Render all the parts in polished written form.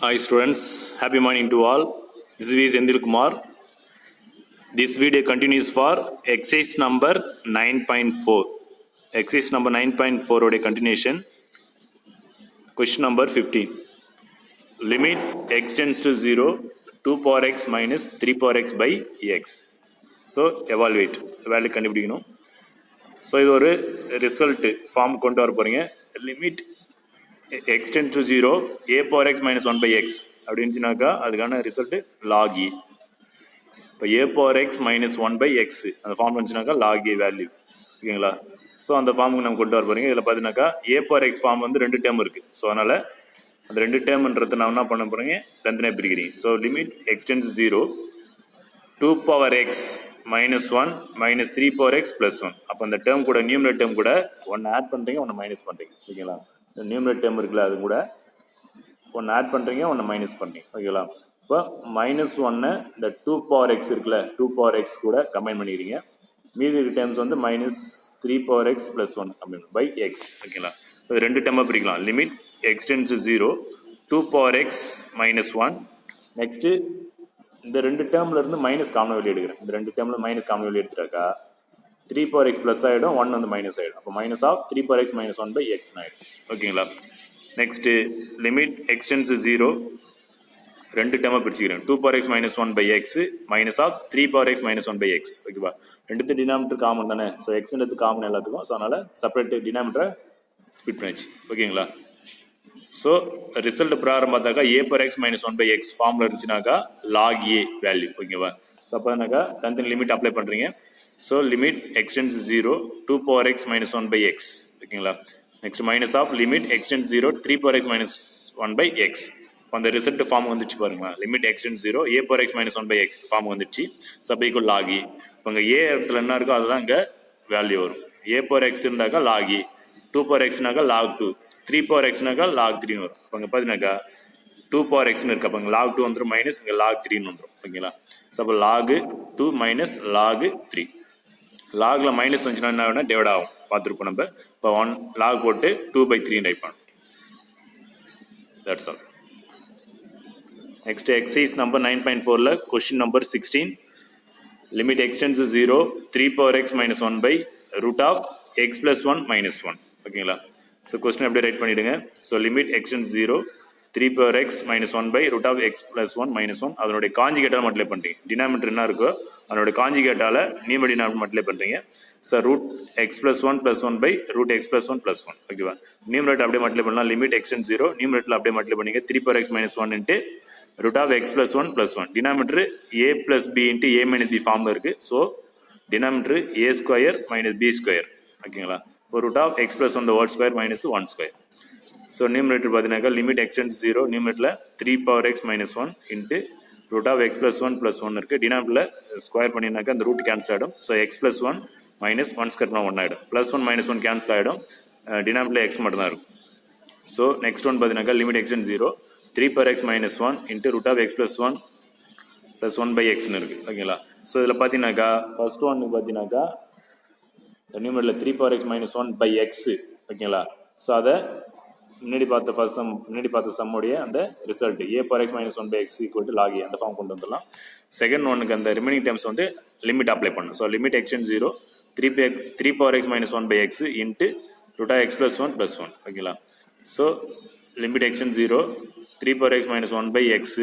Hi students, happy morning to all. This is Endil Kumar. This video continues for exercise number 9.4. Exercise number 9.4 oda continuation. Question number 15. Limit x tends to 0, 2 power x minus 3 power x by x. So evaluate. Value கண்டுபிடிக்கணும். So இது ஒரு result form கொண்டு வர போகிறீங்க. Limit x tends to 0, a power x minus 1 by x அப்படின்னுச்சுனாக்கா அதுக்கான result log e. இப்போ a power x minus 1 by x அந்த form வந்துச்சுனாக்கா log e value, ஓகேங்களா? ஸோ அந்த ஃபார்முக்கு நம்ம கொண்டு வர போகிறீங்க. இதில் பார்த்தீங்கன்னாக்கா a power x ஃபார்ம் வந்து 2 டேர்ம் இருக்குது. ஸோ அதனால் அந்த 2 டேர்ம்ன்றதை நான் என்ன பண்ண போகிறீங்க, தனித்தனியாக பிரிக்கிறீங்க. So limit x tends to 0, 2 power x minus 1 minus 3 power x plus 1. அப்போ அந்த டேர்ம் கூட நியூமரேட் டேர்ம் கூட ஒன்று ஆட் பண்ணுறீங்க, ஒன்று மைனஸ் பண்ணுறீங்க, ஓகேங்களா? இந்த நியூமரேட் டேர்ம் இருக்குல்ல, அது கூட ஒன்று ஆட் பண்ணுறீங்க, ஒன்று மைனஸ் பண்ணுறீங்க, ஓகேங்களா? இப்போ மைனஸ் ஒன்று இந்த 2 பவர் எக்ஸ் இருக்குல்ல, 2 பவர் எக்ஸ் கூட கம்பைன் பண்ணிக்கிறீங்க. மீதி இருக்க டேர்ம்ஸ் வந்து minus 3 power x plus 1 combine by x, ஓகேங்களா? இது 2 டேர்மாக பிரிக்கலாம். Limit x tends 0, 2 power x minus 1. Next இந்த 2 டேர்மில் இருந்து மைனஸ் காமன் வெளியே எடுக்கிறேன். இந்த 2 டேர்மில் மைனஸ் காமன் வெளியே எடுத்துட்டாக்கா 3 பவர் எக்ஸ் ப்ளஸ் ஆகிடும், 1 வந்து மைனஸ் ஆகிடும். அப்போ minus of 3 power x minus 1 by x ஆகிடும், ஓகேங்களா? நெக்ஸ்ட்டு லிமிட் எக்ஸ் டென்ஸ் 0, 2 டேர்மாக பிரிச்சுக்கிறேன். 2 power x minus 1 by x minus of 3 power x minus 1 by x, ஓகேவா? ரெண்டுத்து டினாமினேட்டர் காமன் தானே. ஸோ எக்ஸ்ன்றது காமன் எல்லாத்துக்கும். ஸோ அதனால் செப்பரேட் டினாமினேட்டரை ஸ்பிட் பண்ணிச்சு, ஓகேங்களா? ஸோ ரிசல்ட் பிரகாரம் பார்த்தாக்கா a power x minus 1 by x ஃபார்மில் இருந்துச்சுனாக்கா லாக் ஏ வேல்யூ, ஓகேவா? ஸோ அப்போனாக்கா தனித்தனி லிமிட் அப்ளை பண்ணுறீங்க. So limit x tends 0, 2 power x minus 1 by x, ஓகேங்களா? Next minus of limit x tends 0, 3 power x minus 1 by x. அந்த result form வந்துச்சு பாருங்களா. Limit x tends 0, a power x minus 1 by x form வந்துச்சு. Sub equal log e. இப்போ இங்கே ஏ இடத்துல என்ன இருக்கோ அதுதான் இங்கே வேல்யூ வரும். a பவர் எக்ஸ் இருந்தாக்கா லாக் இ, 2 பவர் எக்ஸ்னாக்கா லாக் 2, 3 பவர் எக்ஸ்னாக்கா லாக் 3 வரும். இப்போ இங்கே பார்த்தீங்கன்னாக்கா 2 பவர் எக்ஸ்னு இருக்கு. அப்போ இங்கே லாக் 2 வந்துடும், மைனஸ் இங்கே லாக் 3 வந்துடும், ஓகேங்களா? ஸோ அப்போ லாக் 2 மைனஸ் லாக் 3. லாகில் மைனஸ் வந்துச்சுன்னா என்ன ஆகுனா டிவைட் ஆகும், பார்த்துருப்போம் நம்ம. இப்போ 1 லாக் போட்டு 2/3 டைப் பண்ணணும். That's all. Next exercise number 9.4ல question number 16. Limit x tends 0, 3 power x minus 1 by root of x plus 1 minus 1, ஓகேங்களா? ஸோ கொஸ்டின் அப்படியே ரைட் பண்ணிவிடுங்க. So limit x tends 0, 3 power x minus 1 by root of x plus 1 minus 1. அதனுடைய காஞ்சிகேட்டால் multiply பண்ணுறீங்க. Denominator என்ன இருக்கோ அதனுடைய காஞ்சிகேட்டால் நியூமரேட்டர் டினாமினேட்டர் மல்டிப்ளை பண்ணுறீங்க. So root x plus 1 plus 1 by root x plus 1 plus 1, ஓகேவா? நியூமரேட்டர் அப்படியே மல்டிப்ளை பண்ணலாம். லிமிட் எக்ஸ் டென்ஸ் 0, நியூமரேட்டரில் அப்படியே மல்டிப்ளை பண்ணிங்க. 3 power x minus 1 into root of x plus 1 plus 1. Denominator A plus B into A minus B ஃபார்மில் இருக்குது. So denominator A square minus B square, ஓகேங்களா? இப்போ root of x plus 1 the whole square minus 1 square. So numerator பார்த்தீங்கன்னாக்கா limit x tends 0, நியூமரேட்டரில் 3 power x minus 1 into root of x plus 1 plus 1 இருக்குது. டினாமினேட்டரில் square பண்ணினாக்கா அந்த root cancel ஆகிடும். So X plus 1 minus 1 square பண்ணால் 1 ஆகிடும். Plus 1 minus 1 cancel ஆகிடும். டினாமினேட்டரில் எக்ஸ் மட்டும் தான் இருக்கும். ஸோ நெக்ஸ்ட் ஒன் பார்த்தீங்கன்னாக்கா limit x tends 0, 3 power x minus 1 into root of x plus 1 plus 1 by எக்ஸ்னு இருக்குது, ஓகேங்களா? ஸோ இதில் பார்த்தீங்கன்னாக்கா ஃபர்ஸ்ட் ஒன்று பார்த்தீங்கன்னாக்கா நியூமரேட்டரில் 3 power x minus 1 by x, ஓகேங்களா? ஸோ அதை முன்னாடி பார்த்த சம்முடைய அந்த result a power x minus 1 by x equal to log A அந்த ஃபார்ம் கொண்டு வந்துடலாம். செகண்ட் ஒனுக்கு அந்த ரிமைனிங் டேர்ம்ஸ் வந்து லிமிட் அப்ளை பண்ணணும். So limit x tends 0, 3 power x minus 1 by x into root of x plus 1 plus 1, ஓகேங்களா? So limit x tends 0, 3 power x minus 1 by x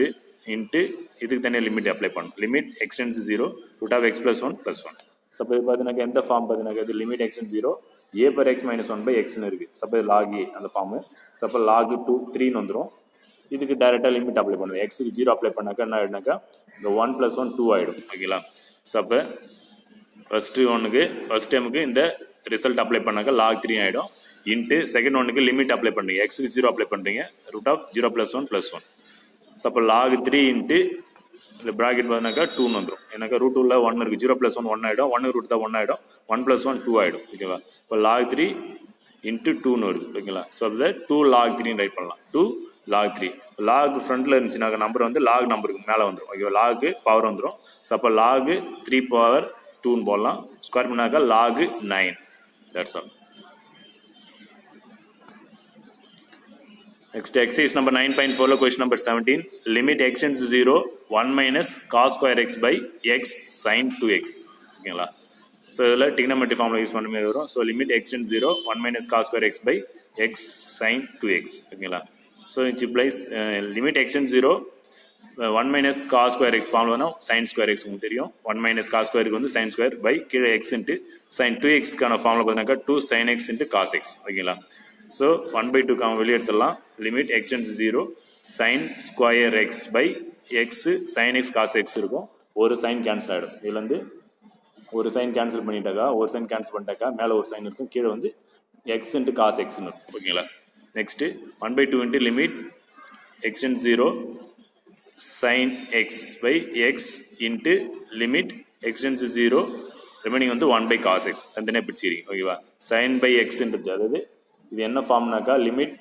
into இதுக்கு தனியாக limit apply பண்ணணும். Limit x tends 0, root of x plus 1 plus 1. So இப்போ பார்த்தீங்கன்னா எந்த form பார்த்தீங்கன்னா இது limit x tends 0, a power x minus 1 by எக்ஸ்னு இருக்குது. சப்போ லாக் ஏ அந்த ஃபார்மு. சப்போ லாக் 2 3ன்னு வந்துடும். இதுக்கு டேரெக்டாக லிமிட் அப்ளை பண்ணுவோம். எக்ஸுக்கு 0 அப்ளை பண்ணாக்கா என்ன ஆகிடுனாக்கா இந்த 1 + 1 2 ஆகிடும், ஓகேங்களா? ஸோ அப்போ ஃபர்ஸ்ட் டைமுக்கு இந்த ரிசல்ட் அப்ளை பண்ணாக்கா லாக் 3 ஆகிடும். இன்ட்டு செகண்ட் ஒனுக்கு லிமிட் அப்ளை பண்ணுறீங்க. எக்ஸுக்கு 0 அப்ளை பண்ணுறீங்க. Root of 0 + 1 + 1. ஸோ அப்போ லாக் 3 இன்ட்டு இந்த ப்ராக்கெட் பார்த்தீங்கன்னாக்கா 2ன்னு வந்துடும். ஏன்னாக்கா ரூட் 2ல் 1 இருக்குது. 0 + 1 1 ஆகிடும். 1 ரூட் தான் 1 ஆகிடும். 1 + 1 2 ஆகிடும், ஓகேவா? இப்போ லாக் 3 இன்ட்டு 2ன்னு வருது, ஓகேங்களா? ஸோ அதை 2 லாக் 3ன்னு ரைட் பண்ணலாம். 2 லாக் 3. லாக் ஃப்ரண்ட்டில் இருந்துச்சுனாக்கா நம்பர் வந்து லாக் நம்பருக்கு மேலே வந்துடும், ஓகேவா? லாகு பவர் வந்துடும். ஸோ அப்போ லாகு 3 பவர் 2ன்னு போடலாம். ஸ்கொயர் பண்ணாக்கா log 9. That's all. Next exercise number 9.4 question number 17. Limit x tends to 0, 1 minus cos square x by x sin 2x. ஓகேங்களா? ஸோ இதில் trigonometry formula யூஸ் பண்ண மாதிரி வரும். So limit x tends to 0, 1 minus cos square x by x sin 2x. ஓகேங்களா? So it implies limit x tends to 0, 1 minus cos square x ஃபார்முலானா sin square x உங்களுக்கு தெரியும். 1 minus cos square வந்து sin square by கீழே x into sin 2x-க்கான formula பார்த்தீங்கன்னாக்கா 2 sin x into cos x. ஓகேங்களா? So 1/2 வெளியே எடுத்துடலாம். Limit x tends to 0, sin square x by x sin x cos x இருக்கும். ஒரு சைன் கேன்சல் ஆகிடும். இதுலேருந்து ஒரு சைன் கேன்சல் பண்ணிட்டாக்கா மேலே ஒரு சைன் இருக்கும், கீழே வந்து x into cos x இருக்கும். ஓகேங்களா? Next 1/2 into limit x tends to 0, sin x by x into limit x tends to 0, remaining வந்து 1 by cos x தனித்தனியாக பிடிச்சிருக்கு. ஓகேவா? sin by xன்றது அதாவது இது என்ன ஃபார்ம்னாக்கா limit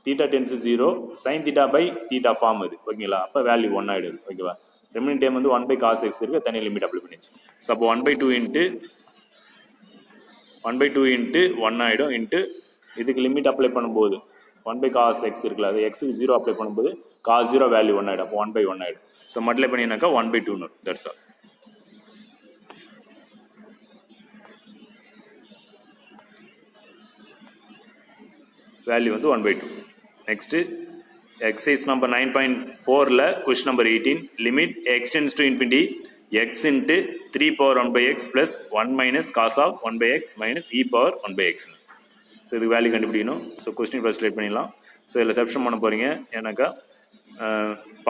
theta tends 0 sine theta by theta form இது. ஓகேங்களா? அப்போ வேல்யூ 1 ஆகிடுது. ஓகேவா? ரிமைனிங் டைம் வந்து 1 by cos x இருக்குது, தனி லிமிட் அப்ளை பண்ணிச்சு. ஸோ அப்போ 1/2 இன்ட்டு 1 ஆகிடும் இன்ட்டு இதுக்கு லிமிட் அப்ளை பண்ணும்போது 1 by cos x இருக்குல்ல, அது எக்ஸுக்கு 0 அப்ளை பண்ணும்போது cos 0 வேல்யூ 1 ஆகிடும். அப்போ 1/1 ஆகிடும். ஸோ மல்டிப்ளை பண்ணினாக்கா 1/2 தட்ஸ் ஆல். வேல்யூ வந்து 1/2. நெக்ஸ்ட்டு எக்ஸசைஸ் நம்பர் 9.4ல் question number 18. Limit x tends to infinity x into 3 power 1 by x plus 1 minus cos of 1 by x minus e power 1 by x. So இதுக்கு value கண்டுபிடிக்கணும். So question first right பண்ணிடலாம். So இதில் substitute பண்ண போகிறீங்க. ஏன்னாக்கா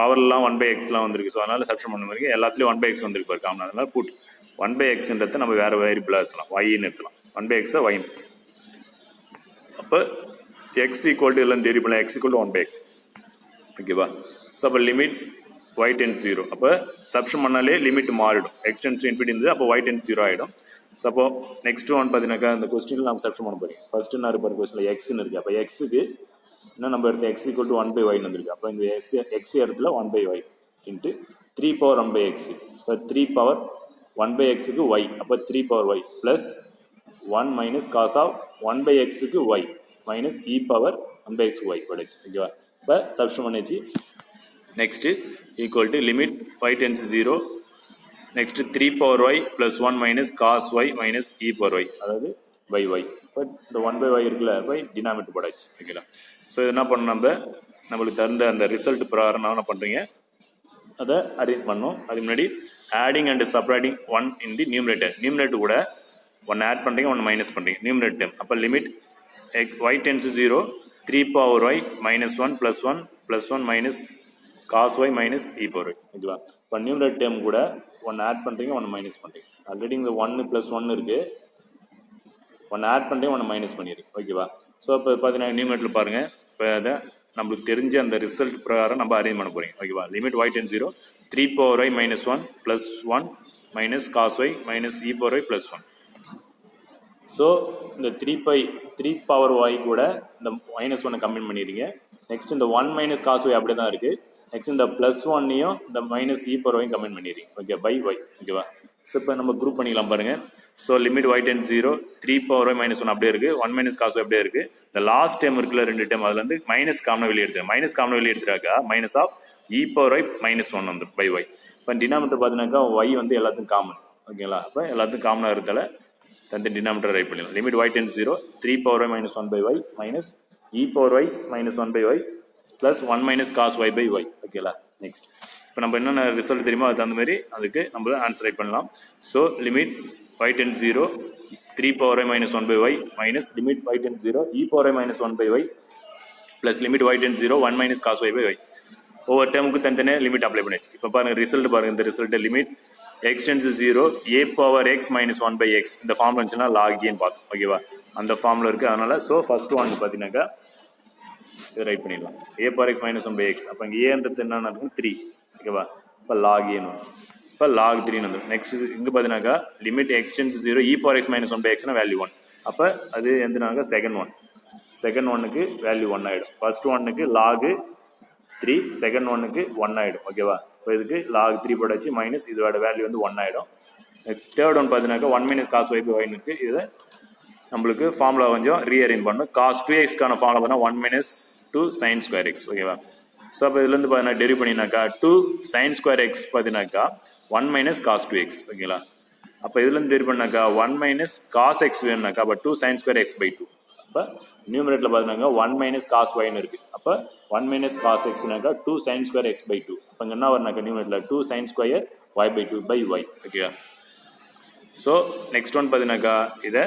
பவர்லாம் 1 by xலாம் வந்திருக்கு. So அதனால் substitute பண்ண போகிறீங்க. எல்லாத்துலேயும் 1 by x வந்திருக்கு பாரு காமன். அதனால் புட் 1 by xன்றதை நம்ம வேறு வேரியபிளாக எடுத்துலாம், yன்னு எடுத்துலாம். 1 by x y. அப்போ x equal to எல்லாம் தெரியும், x equal to 1 by x. ஓகேவா? ஸோ அப்போ லிமிட் y tends 0. அப்போ சப்ஸ்டியூட் பண்ணாலே லிமிட் மாறிடும். x tends to infinity இருந்தது, அப்போ y tends 0 ஆகிடும். ஸோ அப்போ நெக்ஸ்ட் ஒன் பார்த்தீங்கன்னாக்கா இந்த கொஸ்டினில் நம்ம சப்ஸ்டியூட் பண்ண போகிறோம். ஃபர்ஸ்ட் நான் இருப்பார் கொஸ்டினில் எக்ஸ்ன்னு இருக்குது. அப்போ எக்ஸுக்கு என்ன நம்ம எடுத்து x equal to 1 by y வந்திருக்கு. அப்போ இந்த x இடத்துல 1 by y into 3 power 1 by x. இப்போ 3 power 1 by xக்கு y, அப்போ 3 power y plus 1 minus cos of 1 by xக்கு y minus e power 1 by x y படிச்சு. ஓகேவா? இப்போ சப்ஸ்டியூட் பண்ணிச்சு. Next equal to limit y tends to 0, next 3 power y plus 1 minus cos y minus e power y, அதாவது by y. இப்போ இந்த 1 by y இருக்குல்ல, by denominator போடாச்சு. ஓகேங்களா? So இது என்ன பண்ணணும், நம்மளுக்கு தகுந்த அந்த ரிசல்ட் பிரகாரம் என்ன பண்ணுறீங்க அதை அரேஞ்ச் பண்ணணும். அதுக்கு முன்னாடி adding and subtracting 1 in the numerator கூட 1 ஆட் பண்ணுறீங்க, 1 மைனஸ் பண்ணுறீங்க நியூமரேட்டர் டைம். அப்போ limit y tends to 0, 3 power y minus 1 plus 1 minus cos y minus e power y. ஓகேவா? இப்போ நியூமரேட்டர் டேர்ம் கூட 1 ஆட் பண்ணுறீங்க, 1 மைனஸ் பண்ணுறீங்க. ஆல்ரெடி இந்த 1 + 1 இருக்குது, 1 ஆட் பண்ணுறீங்க, 1 மைனஸ் பண்ணிடுங்க. ஓகேவா? ஸோ இப்போ பார்த்தீங்கன்னா நியூமரேட்டரில் பாருங்கள். இப்போ அதை நம்மளுக்கு தெரிஞ்ச அந்த ரிசல்ட் பிரகாரம் நம்ம அரேஞ்ச் பண்ண போகிறீங்க. ஓகேவா? Limit y tends 0, 3 power y minus 1 plus 1 minus cos y minus e power y plus 1. So இந்த 3 பவர் y கூட இந்த -1 கம்பைன் பண்ணிடுறீங்க. நெக்ஸ்ட் இந்த 1 மைனஸ் காஸ் y அப்படியே தான் இருக்குது. நெக்ஸ்ட் இந்த +1ஐயும் இந்த minus e power y combine பண்ணிடுறீங்க. Okay, by y. ஓகேவா? ஸோ இப்போ நம்ம குரூப் பண்ணிக்கலாம் பாருங்கள். So limit y tends 0, 3 power y minus 1 அப்படியே இருக்குது, 1 minus cos y அப்படியே இருக்குது. இந்த லாஸ்ட் டைம் இருக்குல்ல 2 டைம், அதில் வந்து மைனஸ் காமனாக வெளியே எடுத்துருக்கேன். மைனஸ் காமனாக வெளியே எடுத்துட்டாக்கா minus of e power y -1 வந்துடும் பை y. இப்போ டினாமினேட்டர் பார்த்தீங்கன்னாக்கா y வந்து எல்லாத்துக்கும் காமன். ஓகேங்களா? அப்போ எல்லாத்துக்கும் காமனாக இருக்கிறதால தந்து டினாமினேட்டர் ரைட் பண்ணிடலாம். Limit y tends 0, 3 power y minus 1 by y minus e power y minus 1 by y plus 1 minus cos y by y. ஓகேங்களா? நெக்ஸ்ட் இப்போ நம்ம என்னென்ன ரிசல்ட் தெரியுமோ அது தகுந்த மாதிரி அதுக்கு நம்ம ஆன்சர் ரைட் பண்ணலாம். So limit y tends 0, 3 power y minus 1 by y minus limit y tends 0, e power y minus 1 by y plus limit y tends 0, 1 minus cos y by y. ஒவ்வொரு டைமுக்கு தனித்தனியாக லிமிட் அப்ளை பண்ணிச்சு. இப்போ பாருங்கள் result பாருங்கள். இந்த result limit x tends to 0, a power x minus 1 by x. இந்த form வந்துச்சுன்னா log ஏன்னு பார்த்தோம். ஓகேவா? அந்த ஃபார்மில் இருக்குது. அதனால் ஸோ ஃபர்ஸ்ட் ஒன் பார்த்தீங்கன்னாக்கா இதை ரைட் பண்ணிடலாம். a power x minus 1 by x. அப்போ இங்கே ஏன்றது என்ன இருக்கும், 3. ஓகேவா? இப்போ log ஏன்னு வரும். இப்போ log 3 வந்துடும். நெக்ஸ்ட் இங்கே பார்த்தீங்கன்னாக்கா limit x tends to 0, e power x minus 1 by xனா வேல்யூ 1. அப்போ அது எந்தனாக்கா செகண்ட் ஒன்னுக்கு வேல்யூ 1 ஆகிடும். ஃபர்ஸ்ட் ஒன்னுக்கு log 3, செகண்ட் ஒன்னுக்கு 1 ஆகிடும். ஓகேவா? இப்போ இதுக்கு log 3 போடாச்சு மைனஸ் இதோட வேல்யூ வந்து 1 ஆகிடும். நெக்ஸ்ட் தேர்ட் ஒன் பார்த்தீங்கன்னாக்கா 1 minus cos y by y இருக்குது. இதை நம்மளுக்கு ஃபார்முலா கொஞ்சம் ரீஅரேஞ்ச் பண்ணணும். cos 2x-க்கான ஃபார்முலா பார்த்தா 1 minus 2 sin square x ஓகேவா. ஸோ அப்போ இதுலேருந்து பார்த்தீங்கன்னா டெரிவ் பண்ணினாக்கா 2 sin square x பார்த்தீங்கன்னாக்கா 1 minus cos 2x ஓகேங்களா. அப்போ இதுலேருந்து டெரிவ் பண்ணாக்கா 1 minus cos x வேணுனாக்கா அப்போ 2 sin square x by 2. அப்போ நியூமரேட்டில் பார்த்தீங்கன்னா 1 minus cos yன்னு இருக்குது. அப்போ 1 minus cos xனாக்கா 2 sin square x by 2. அப்போ இங்கே என்ன வரனாக்கா நியூமரேட்டில் 2 sin square y by 2 by y ஓகேவா. ஸோ நெக்ஸ்ட் ஒன் பார்த்தீங்கன்னாக்கா இதை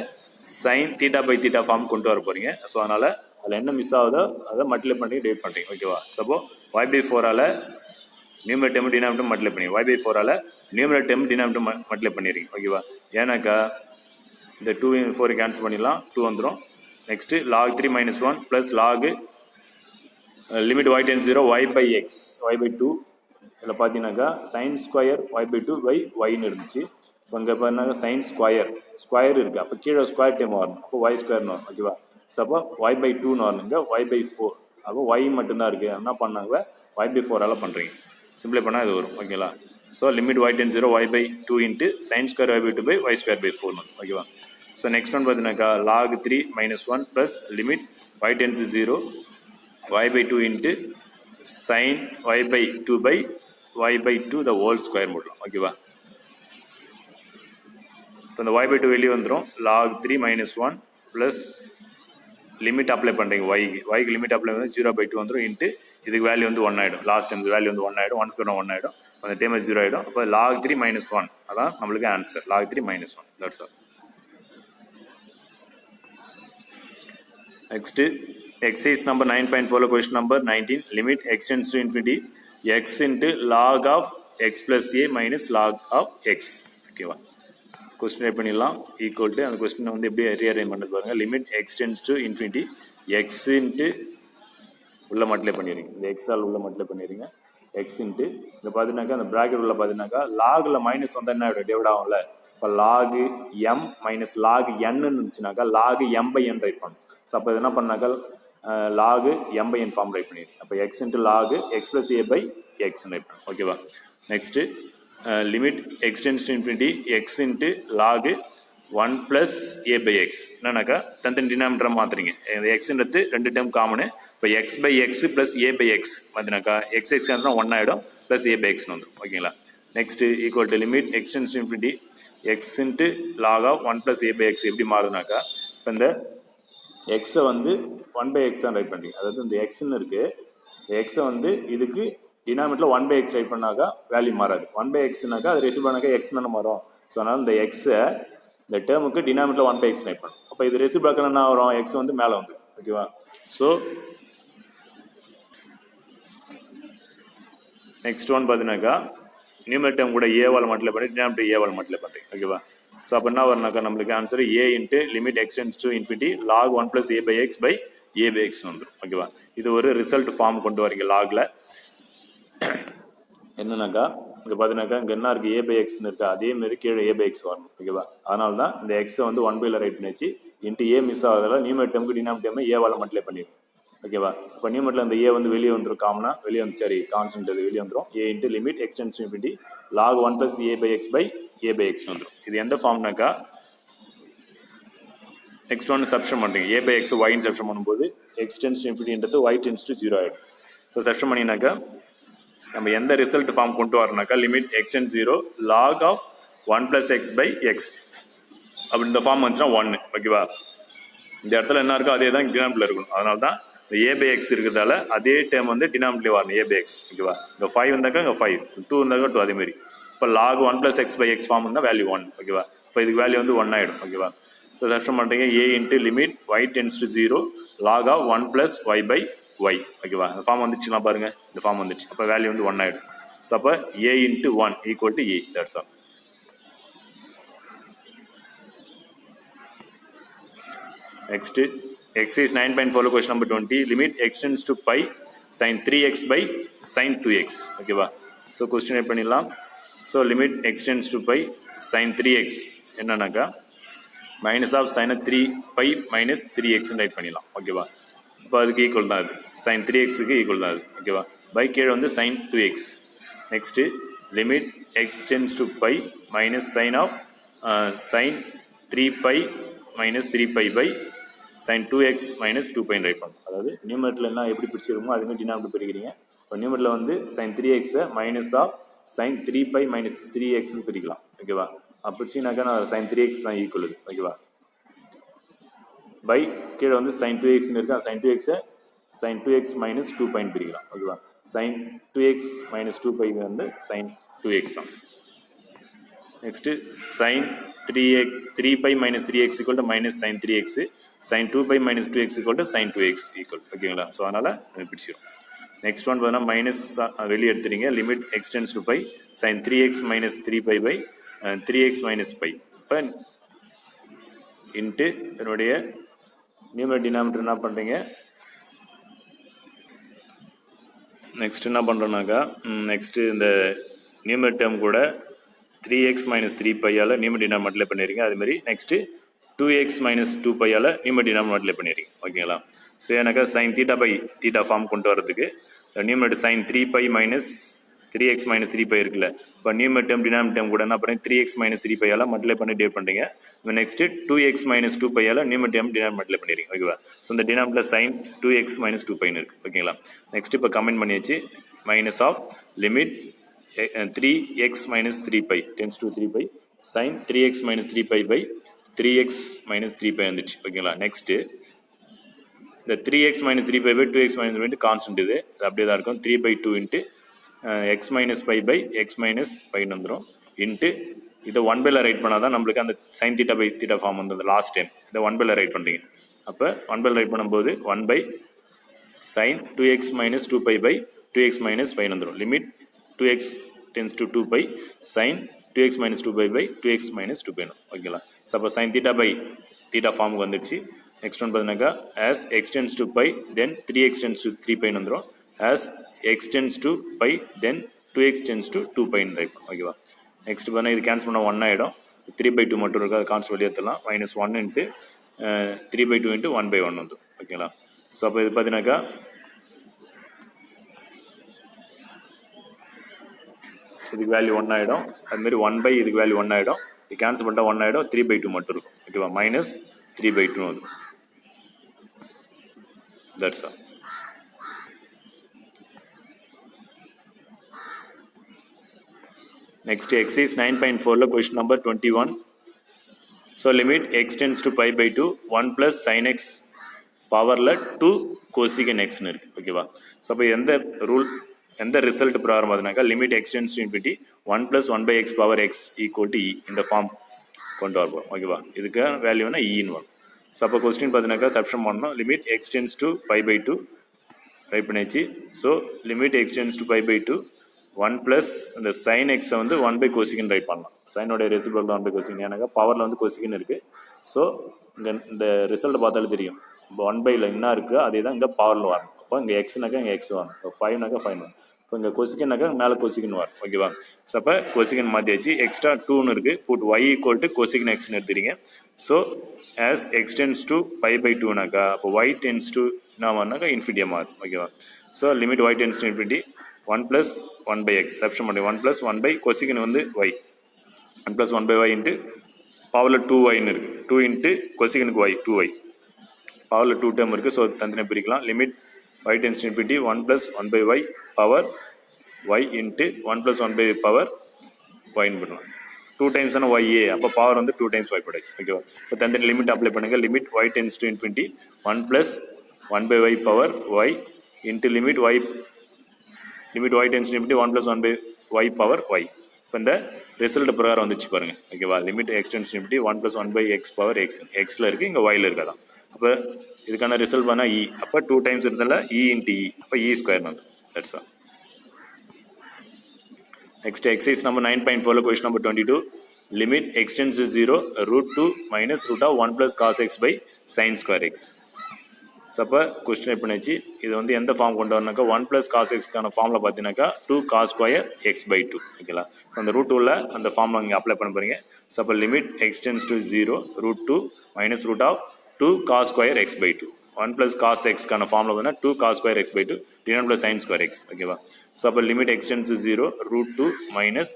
sine theta by theta form கொண்டு வர போகிறீங்க. ஸோ அதனால் அதில் என்ன மிஸ் ஆகுதோ அதை மல்டிப்ளை பண்ணி டிவைட் பண்ணுறீங்க ஓகேவா. சப்போ y by 4ஆல் நியூமரேட் டேர்ம் டினாமினேட்டர் மல்டிப்ளை பண்ணி y by 4ஆல் நியூமரேட் டேர்ம் டினாமினேட்டர் மல்டிப்ளை பண்ணிடுறீங்க ஓகேவா. ஏன்னாக்கா இந்த 2 4 கேன்சல் பண்ணிடலாம், 2 வந்துடும். Next log 3 minus 1 plus log limit y tends 0 y by x y by 2. இதில் பார்த்தீங்கன்னாக்கா sine square y by 2 by yன்னு இருந்துச்சு. இப்போ இங்கே பார்த்தீங்கன்னா சைன் ஸ்கொயர் இருக்குது. அப்போ கீழே ஸ்கொயர் டேம் வரணும், அப்போ y ஸ்கொயர்னு வரும் ஓகேவா. ஸோ அப்போ y by 2ன்னு வரணுங்க, y by 4. அப்போ y மட்டும்தான் இருக்குது, என்ன பண்ணாங்க y by 4ஆல் பண்ணுறீங்க. சிம்பிளை பண்ணால் இது வரும் ஓகேங்களா. So limit y tends 0 y by 2 into sine square y by 2 by y square by 4 ஓகேவா. ஸோ நெக்ஸ்ட் ஒன் பார்த்தீங்கன்னாக்கா log 3 minus 1 plus limit y tends 0 y by 2 into sine y by 2 by y by 2 the whole square போடலாம் ஓகேவா. இப்போ இந்த y by 2 வெளியே வந்துடும். log 3 minus 1 plus limit apply பண்ணுறீங்க yக்கு limit apply வந்து 0 by 2 வந்துடும் இன்ட்டு இதுக்கு வேல்யூ வந்து 1 ஆகிடும். லாஸ்ட் டைம் வேல்யூ வந்து 1 ஆகிடும், 1 ஸ்கொயர் 1 ஆகிடும், அந்த டைம் 0 ஆகிடும். அப்போ log 3 minus 1 அதான் நம்மளுக்கு answer, log 3 minus 1 that's all. Next exercise number 9.4 question number 19 limit x tends to infinity x into log of x plus a minus log of x ஓகேவா. Question right பண்ணிடலாம். Equal to அந்த கொஸ்டினை வந்து எப்படி rearrange பண்ணது பாருங்கள். Limit x tends to infinity x into உள்ளே multiply பண்ணிடுறீங்க, இந்த எக்ஸால் உள்ளே மல்டிப்ளை பண்ணிடுறீங்க எக்ஸ் இன்ட்டு இங்கே பார்த்தீங்கன்னாக்கா அந்த ப்ராக்கெட் உள்ள பார்த்தீங்கன்னாக்கா லாகில் மைனஸ் வந்தால் என்ன டிவைட் ஆகும்ல. இப்போ log M minus log N இருந்துச்சுனாக்கா log M by N write பண்ணும். ஸோ அப்போ இது என்ன பண்ணாக்கா log M by N form write பண்ணிடுறீங்க. அப்போ x into log x plus A by x write பண்ணும் ஓகேவா. Next limit x tends to infinity x into log 1 plus A by x. என்னன்னாக்கா தன் டினாமினேட்டரை மாற்றுறீங்க. இந்த எக்ஸுன்றது ரெண்டு டைம் காமனு. இப்போ x by x plus A by X பார்த்தீங்கன்னாக்கா எக்ஸ் எக்ஸ் இருந்தால் 1 ஆகிடும் ப்ளஸ் ஏ பை எக்ஸ்னு வந்துடும் ஓகேங்களா. Next equal to limit x tends to infinity x into log of 1 plus A by x எப்படி மாறுதுனாக்கா இப்போ இந்த எக்ஸை வந்து 1 பை எக்ஸ் தான் ரைட் பண்ணுறீங்க. அதாவது இந்த எக்ஸ்ன்னு இருக்குது, இந்த எக்ஸை வந்து இதுக்கு டினாமினேட்டரில் 1 பை எக்ஸ் ரைட் பண்ணாக்கா வேல்யூ மாறாது. 1 பை எக்ஸ்னாக்கா அது ரெசிவ் பண்ணாக்கா எக்ஸ் தானே மாறும். ஸோ அதனால் இந்த எக்ஸை இந்த டேர்முக்கு டினாமினேட்டரில் 1 பை எக்ஸ் ரைட் பண்ணும். அப்போ இது ரெசிவ் பார்க்கணும் என்ன வரும், எக்ஸ் வந்து மேலே வந்து ஓகேவா. ஸோ நெக்ஸ்ட் ஒன் பார்த்தீங்கன்னாக்கா நியூமரேட்டர் டேர்ம் கூட ஏவால் மல்டிப்ளை பண்ணி டினாமினேட்டர் ஏவால் மல்டிப்ளை பண்ணுறீங்க ஓகேவா. ஸோ அப்போ என்ன வரும்னாக்கா நம்மளுக்கு answer a into limit x tends to infinity log 1 plus A by x by a by எக்ஸ்னு வந்துடும் ஓகேவா. இது ஒரு ரிசல்ட் ஃபார்ம் கொண்டு வரீங்க லாகில். என்னன்னாக்கா இங்கே பார்த்தீங்கன்னாக்கா இங்கே என்ன இருக்குது, ஏ பை எக்ஸ்னு இருக்கா, அதேமாரி கீழே ஏ பை எக்ஸ் வரணும் ஓகேவா. அதனால தான் இந்த எக்ஸை வந்து 1 பையில் ரைட் பண்ணிச்சு இன்ட்டு ஏ மிஸ் ஆகுறதால நியூமரேட்டர் டேர்முக்கு டினாமினேட்டர் டேர்மை ஏவால் மல்டிப்ளை பண்ணிடும் ஓகேவா. இப்போ நியூமரேட்டரில் அந்த ஏ வந்து வெளியே வந்துடும், காமனாக வெளியே வந்து சரி கான்ஸ்டன்ட் அது வெளியே வந்துடும். A into limit x tends to infinity log 1 plus A by x by a by எக்ஸ்னு வந்துடும். இது எந்த ஃபார்ம்னாக்கா நெக்ஸ்ட் ஒன்று சப்ஸ்டியூட் பண்ணுறீங்க. ஏ பை எக்ஸ் ஒய்ன்னு சப்ஸ்டியூட் பண்ணும்போது எக்ஸ் டென்ஸ் டு இன்ஃபினிட்டின்றது ஒய் டென்ஸ் டு 0 ஆகிடும். ஸோ சப்ஸ்டியூட் பண்ணினாக்கா நம்ம எந்த ரிசல்ட் ஃபார்ம் கொண்டு வரனாக்கா limit x tends 0 log of 1 plus x by x அப்படி இந்த ஃபார்ம் வந்துச்சுன்னா 1 ஓகேவா. இந்த இடத்துல என்ன இருக்கோ அதே தான் டினாமினேட்டரில் இருக்கணும். அதனால தான் இந்த ஏ பை எக்ஸ் இருக்கிறதால அதே டைம் வந்து டினாமினேட்டரில் வரணும் ஏ பை எக்ஸ் ஓகேவா. இங்கே 5 இருந்தாக்கா இங்கே 5, 2 இருந்தாக்கா 2 அதேமாரி. இப்போ log 1 plus x by x form இருந்தால் வேல்யூ 1 ஓகேவா. இப்போ இதுக்கு வேல்யூ வந்து 1 ஆகிடும் ஓகேவா. ஸோ சப்ஸ்டியூட் பண்ணுறீங்க a into limit y tends to 0 log of 1 plus y by y ஓகேவா. இந்த ஃபார்ம் வந்துச்சுன்னா பாருங்கள், இந்த ஃபார்ம் வந்துச்சு. அப்போ வேல்யூ வந்து 1 ஆகிடும். ஸோ அப்போ a into 1 equal to a that's all. Next exercise 9.4 question number 20 limit x tends to pi sin 3x by sin 2x ஓகேவா. ஸோ கொஸ்டின் ரைட் பண்ணிடலாம். So limit x tends to pi sin 3x என்னன்னாக்கா minus of sine 3 by minus 3x right பண்ணிடலாம் ஓகேவா. இப்போ அதுக்கு equal தான் அது, sign 3xக்கு equal தான் அது ஓகேவா. பை கீழே வந்து sine 2x. Next limit x tends to pi minus sine of sine 3 by minus 3 by by sin 2x minus 2 by right பண்ணணும். அதாவது நியூமரேட்டர்ல எல்லாம் எப்படி பிரிச்சிருமோ அதே மாதிரி டினாமினேட்டர் பிரிக்கிறீங்க. இப்போ நியூமரேட்டர்ல வந்து sin 3x minus of sin 3 by minus 3x பிரிக்கலாம். ஓகேவா? பிரிச்சினாக்கா நான் sin 3x தான் ஈக்குவல். ஓகேவா? பை கீழே வந்து sin 2x இருக்கா, sin 2x sin 2x minus 2 by பிரிக்கலாம். ஓகேவா? sin 2x மைனஸ் 2 பை வந்து sin 2x தான். Next sin 3x 3 by minus 3x equal to minus sin 3x, sin 2 pi minus 2x equal to sin 2x equal. ஓகேங்களா? So அதனால் பிடிச்சிடும். Next one பார்த்தீங்கன்னா minus வெளியே எடுத்துறீங்க. Limit x tends to pi sin 3x minus 3 by by 3x minus pi. இப்போ into என்னுடைய numerator denominator என்ன பண்ணுறீங்க, நெக்ஸ்ட் என்ன பண்ணுறோன்னாக்கா நெக்ஸ்ட்டு இந்த நியூமரேட்டர் டேர்ம் கூட 3x மைனஸ் 3 பையால் நியூமரேட்டர் டினாமினேட்டர் பண்ணிடுறீங்க. அதுமாதிரி நெக்ஸ்ட்டு 2x மைனஸ் 2 பையால் நியூமரேட்டர் டினாமினேட்டர் பண்ணிடுறீங்க. ஓகேங்களா? ஸோ எனக்கு sin theta by theta form கொண்டு வரதுக்கு numerator sin 3 by minus 3x minus 3 pi இருக்குல்ல, இப்போ நியூமரேட்டர் டேர்ம் டினாமினேட்டர் டேர்ம் கூட என்ன பண்ணுறீங்க, 3x மைனஸ் 3 பையால் மல்டிப்ளை பண்ணி டிவைட் பண்ணுறீங்க. நெக்ஸ்ட்டு 2x மைனஸ் 2 பையால் நியூமரேட்டர் டேர்ம் டினாமினேட்டர் பண்ணிடுறீங்க. ஓகேவா? ஸோ இந்த டினாமினேட்டர் sin 2x மைனஸ் 2 பைன்னு இருக்குது. ஓகேங்களா? நெக்ஸ்ட் இப்போ கமெண்ட் பண்ணியாச்சு. Minus of limit 3x minus 3 pi tends to 3 pi sin 3x minus 3 pi by 3x minus 3 pi வந்துச்சு. ஓகேங்களா? நெக்ஸ்ட்டு இந்த 3x minus 3 pi by 2x minus 3 constant இது அப்படியே தான் இருக்கும். 3 by 2 into x minus pi by x minus pi வந்துடும். Into இதை 1 by right பண்ணால் தான் நம்மளுக்கு அந்த sin theta by theta form வந்து லாஸ்ட் டைம் இதை 1 by ரைட் பண்ணுறீங்க. அப்போ 1 by ரைட் பண்ணும்போது 1 by sin 2x minus 2 pi by 2x minus pi வந்துடும். Limit 2x tends to 2 pi sin 2x minus 2 pi by 2x minus 2 pi. ஓகேங்களா? சப்போ sin theta by theta ஃபார்முக்கு வந்துடுச்சு. Next one பார்த்தீங்கன்னாக்கா as x tends to pi then 3x tends to 3 pi வந்துடும். as x tends to pi then 2x tends to 2 pi right. ஓகேவா? Next பார்த்தீங்கன்னா இது cancel பண்ணால் 1 ஆகிடும். 3/2 மட்டும் இருக்குது, அது கான்ஸ்ட் வெளியேற்றலாம். மைனஸ் 1 இன்ட்டு 3/2 இன்ட்டு 1/1 வந்துடும். ஓகேங்களா? ஸோ அப்போ இது பார்த்தீங்கன்னாக்கா இதுக்கு வேல்யூ 1 ஆகிடும். அதுமாரி 1 பை இதுக்கு வேல்யூ 1 ஆகிடும். இது கேன்சல் பண்ணிட்டா 1 ஆகிடும். 3/2 மட்டும் இருக்கும். ஓகேவா? மைனஸ் 3/2 வந்துடும். That's all. நெக்ஸ்ட் எக்ஸைஸ் 9.4ல question number 21. So limit x tends to pi by 2 1 plus sine x பவரில் 2 கோசிகன் எக்ஸ்னு இருக்குது. ஓகேவா? ஸோ அப்போ எந்த ரிசல்ட் ப்ராப்ளம் அதுனாக்கா limit x tends to infinity 1 plus 1 by x power x equal to e இந்த form கொண்டு வரப்போம். ஓகேவா? இதுக்கு வேல்யூனா இன்னு வரும். ஸோ அப்போ கொஸ்டின் பார்த்தீங்கன்னாக்கா சப்ஸ்டிட் பண்ணணும். Limit x tends to pi by 2 write பண்ணிச்சு. So limit x tends to pi by 2 1 plus இந்த சைன் எக்ஸை வந்து 1 பை கோசிகன் ரைட் பண்ணலாம். சைனோடைய ரெசிபிள் தான் 1 பை கோசிகன். ஏன்னாக்கா பவரில் வந்து கோசிகன் இருக்குது. ஸோ இங்கே இந்த ரிசல்ட்டை பார்த்தாலே தெரியும். இப்போ 1 பையில் என்ன இருக்குது அதே தான் இங்கே பவரில் வரணும். அப்போ இங்கே எக்ஸ்னாக்கா இங்கே எக்ஸ் வரணும். இப்போ 5நாக்கா 5 வரும். இப்போ இங்கே கொசிகன்னாக்கா மேலே கொசிகன் வரும். ஓகேவா? ஸோ அப்போ கொசிகன் மாற்றியாச்சு. எக்ஸ்ட்ரா 2ன்னு இருக்குது. Put y equal to cosec எக்ஸ்னு எடுத்துறீங்க. So as x tends to pi by 2நாக்கா அப்போ y tends to என்ன மாறினாக்கா இன்ஃபினிட்டியாக மாறும். ஓகேவா? So limit y tends to infinity 1 plus 1 by x substitute பண்ணி 1 plus 1 by கொசிகன் வந்து y 1 plus 1 by y into பவரில் 2yன்னு இருக்குது. 2 இன்ட்டு கொசிகனுக்கு y 2y பவரில் 2 டேர்ம் இருக்குது. ஸோ தனித்தனியாக பிரிக்கலாம். Limit y tends to infinity 1 plus 1 by y power y into 1 plus 1 by power yன்னு பண்ணுவோம். 2 டைம்ஸ் ஆனால் y அப்போ பவர் வந்து 2 டைம்ஸ் y போடாச்சு. ஓகேவா? இப்போ தனித்தனி லிமிட் அப்ளை பண்ணுங்கள். Limit y tends to infinity 1 plus 1 by y power y into limit y tends to infinity 1 plus 1 by y power y. இப்போ இந்த ரிசல்ட் பிரகாரம் வந்துச்சு பாருங்கள். ஓகேவா? Limit x tends to infinity 1 plus 1 by x power x எக்ஸில் இருக்குது, இங்கே yயில் இருக்காதான். அப்போ இதுக்கான ரிசல்ட் பண்ணால் இ. அப்போ 2 டைம்ஸ் இருந்தால இ இன்ட்டு இ. அப்போ இ ஸ்கொயர்னு வந்து that's all. Next exercise number 9.4ல question number 22. Limit x tends to 0 √2 minus √1 plus cos x by sine square x. So அப்போ கொஸ்டின் எப்படி பண்ணிச்சு, இது வந்து எந்த ஃபார்ம் கொண்டு வரனாக்கா 1 ப்ளஸ் காஸ் எக்ஸ்க்கான ஃபார்மில் பார்த்தீங்கன்னாக்கா 2 காஸ் ஸ்கொயர் எக்ஸ் பை 2. ஓகேங்களா? ஸோ அந்த √2ல அந்த ஃபார்மில் இங்கே அப்ளை பண்ண போகிறீங்க. ஸோ அப்போ limit x tends to 0 √2 minus √2 cos square x by 2. 1 plus cos எக்ஸ்க்கான ஃபார்மில் பார்த்தீங்கன்னா 2 cos square x by 2 divide plus sine square x. ஓகேவா? ஸோ அப்போ limit x tends to 0 √2 minus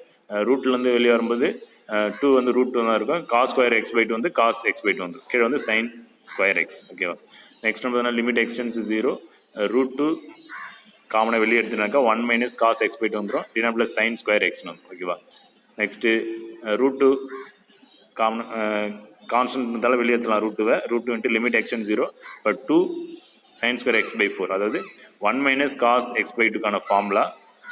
ரூட்லேருந்து வெளியே வரும்போது 2 வந்து √2 தான் இருக்கும். காஸ் ஸ்கொயர் எக்ஸ் பை 2 வந்து காஸ் எக்ஸ் பை 2 வந்து கீழே வந்து சைன் ஸ்கொயர் எக்ஸ் ஓகேவா. நெக்ஸ்ட் நம்ம பார்த்தீங்கன்னா லிமிட் எக்ஸ்டென்ஸ் 0 ரூட் 2 காமனாக வெளியே எடுத்துனாக்கா 1 மைனஸ் காஸ் எக்ஸ் போய்ட்டு வந்துடும், டினாமினேட்டர் சைன் ஸ்கொயர் எக்ஸ்னு ஓகேவா. நெக்ஸ்ட்டு ரூட் 2 காமன் கான்ஸ்டன்ட் இருந்தாலும் வெளியே எடுத்துலாம் root 2 into limit x tends 0 but 2 sin square x by 4 அதாவது 1 minus cos x by 2 கான formula.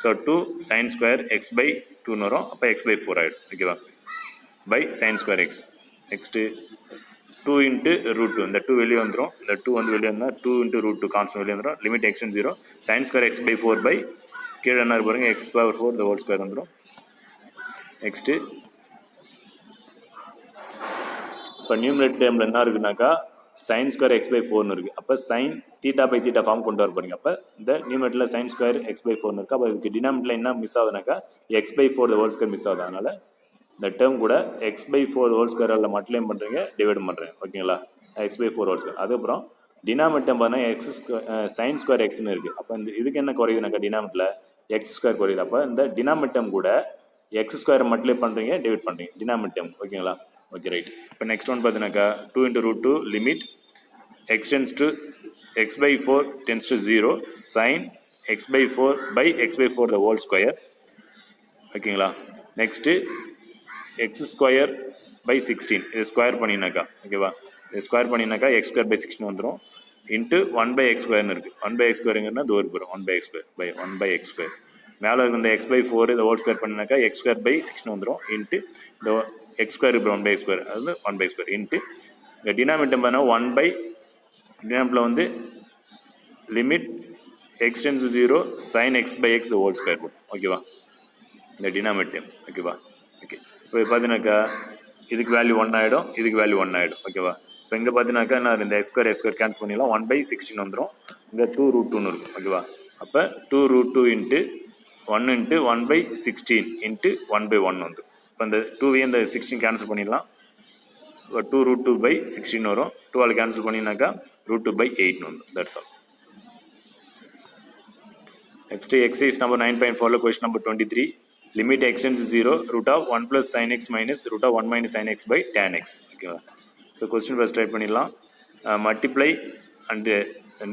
So 2 sin square x by 2 வரும், அப்போ x by 4 ஆகிடும் ஓகேவா, by sin square x. Next 2 into root 2, இந்த 2 வெளியே வந்துடும், இந்த 2 வந்து வெளியே வந்தால் 2 இன்ட்டு ரூட் 2 கான்ஸ்டன்ட் வெளியே வந்துடும், limit x tends 0 sin square x by 4 by கீழே என்ன பாருங்க x power 4 the whole square வந்துடும். நெக்ஸ்ட்டு இப்போ நியூமரேட்டர் டேர்மில் என்ன இருக்குனாக்கா sin square x by 4 இருக்குது, அப்போ sin theta by theta form கொண்டு வர போறீங்க. அப்போ இந்த நியூமரேட்டரில் sin square x by 4 இருக்குது, அப்போ இதுக்கு டினாமினேட்டரில் என்ன மிஸ் ஆகுதுனாக்கா x by 4 the whole square miss ஆகுது. அதனால் இந்த டேர்ம் கூட x by 4 the whole square மல்டிப்ளைம் பண்ணுறீங்க, டிவைட் பண்ணுறேன் ஓகேங்களா, x by 4 whole square. அதுக்கப்புறம் டினாமினேட்டர் பார்த்தீங்கன்னா sin square xன்னு இருக்குது, அப்போ இந்த இதுக்கு என்ன குறையுதுனாக்கா டினாமினேட்டரில் x ஸ்கொயர் குறையுது. அப்போ இந்த டினாமினேட்டர் கூட x ஸ்கொயர் மல்டிப்ளை பண்ணுறீங்க, டிவைட் பண்ணுறீங்க டினாமினேட்டர் ஓகேங்களா. Okay right. இப்போ நெக்ஸ்ட் ஒன் பார்த்தீங்கன்னாக்கா 2 into root 2 limit x tends to x by 4 tends to 0 sin x by 4 by x by 4 the whole square ஓகேங்களா. நெக்ஸ்ட்டு எக்ஸ் ஸ்கொயர் பை 16 இது square பண்ணினாக்கா ஓகேவா, இது square பண்ணினாக்கா x square by 16 வந்துடும் into 1 by x ஸ்கொயர்னு இருக்குது. 1 by X ஸ்கொயருங்கன்னா தூரம் போகிறோம் 1 by x square by 1 by x square. மேலே இந்த எக்ஸ் பை 4 இந்த ஹோல் ஸ்கொயர் பண்ணினாக்கா எக்ஸ் ஸ்கொயர் பை 16 வந்துடும் இன்ட்டு இந்த எக்ஸ் ஸ்கொயர் இப்போ 1 பை எக்ஸ் ஸ்கொயர் அது 1 பை ஸ்கொயர் இன்ட்டு இந்த டினாமினேட்டர் பண்ணால் 1 பை டினாமினேட்டரில் வந்து limit x tends 0 sin x by x the whole square போடும் ஓகேவா, இந்த டினாமினேட்டர் ஓகேவா. ஓகே இப்போ பார்த்தீங்கன்னாக்கா இதுக்கு வேல்யூ 1 ஆகிடும், இதுக்கு வேல்யூ 1 ஆகிடும் ஓகேவா. இப்போ இங்கே பார்த்தீங்கன்னாக்கா நான் இந்த எக்ஸ் ஸ்கொயர் கேன்சல் பண்ணிடலாம், 1 பை 16 வந்துடும், இங்கே 2 ரூட் 2ன்னு இருக்கும் ஓகேவா. அப்போ 2 root 2 into 1 into 1 by 16 into 1 by 1 வந்துடும். இப்போ இந்த 2வையும் இந்த 16 கேன்சல் பண்ணிடலாம், இப்போ 2 ரூட் 2 பை 16 வரும், 12 கேன்சல் பண்ணினாக்கா ரூட் 2 பை 8 வந்துடும். That's all. Next exercise number 9.4 question number 23 limit x tends to 0 root of 1 plus sin x minus root of 1 minus sin x by tan x ஓகேவா. So question first try பண்ணிடலாம். Multiply and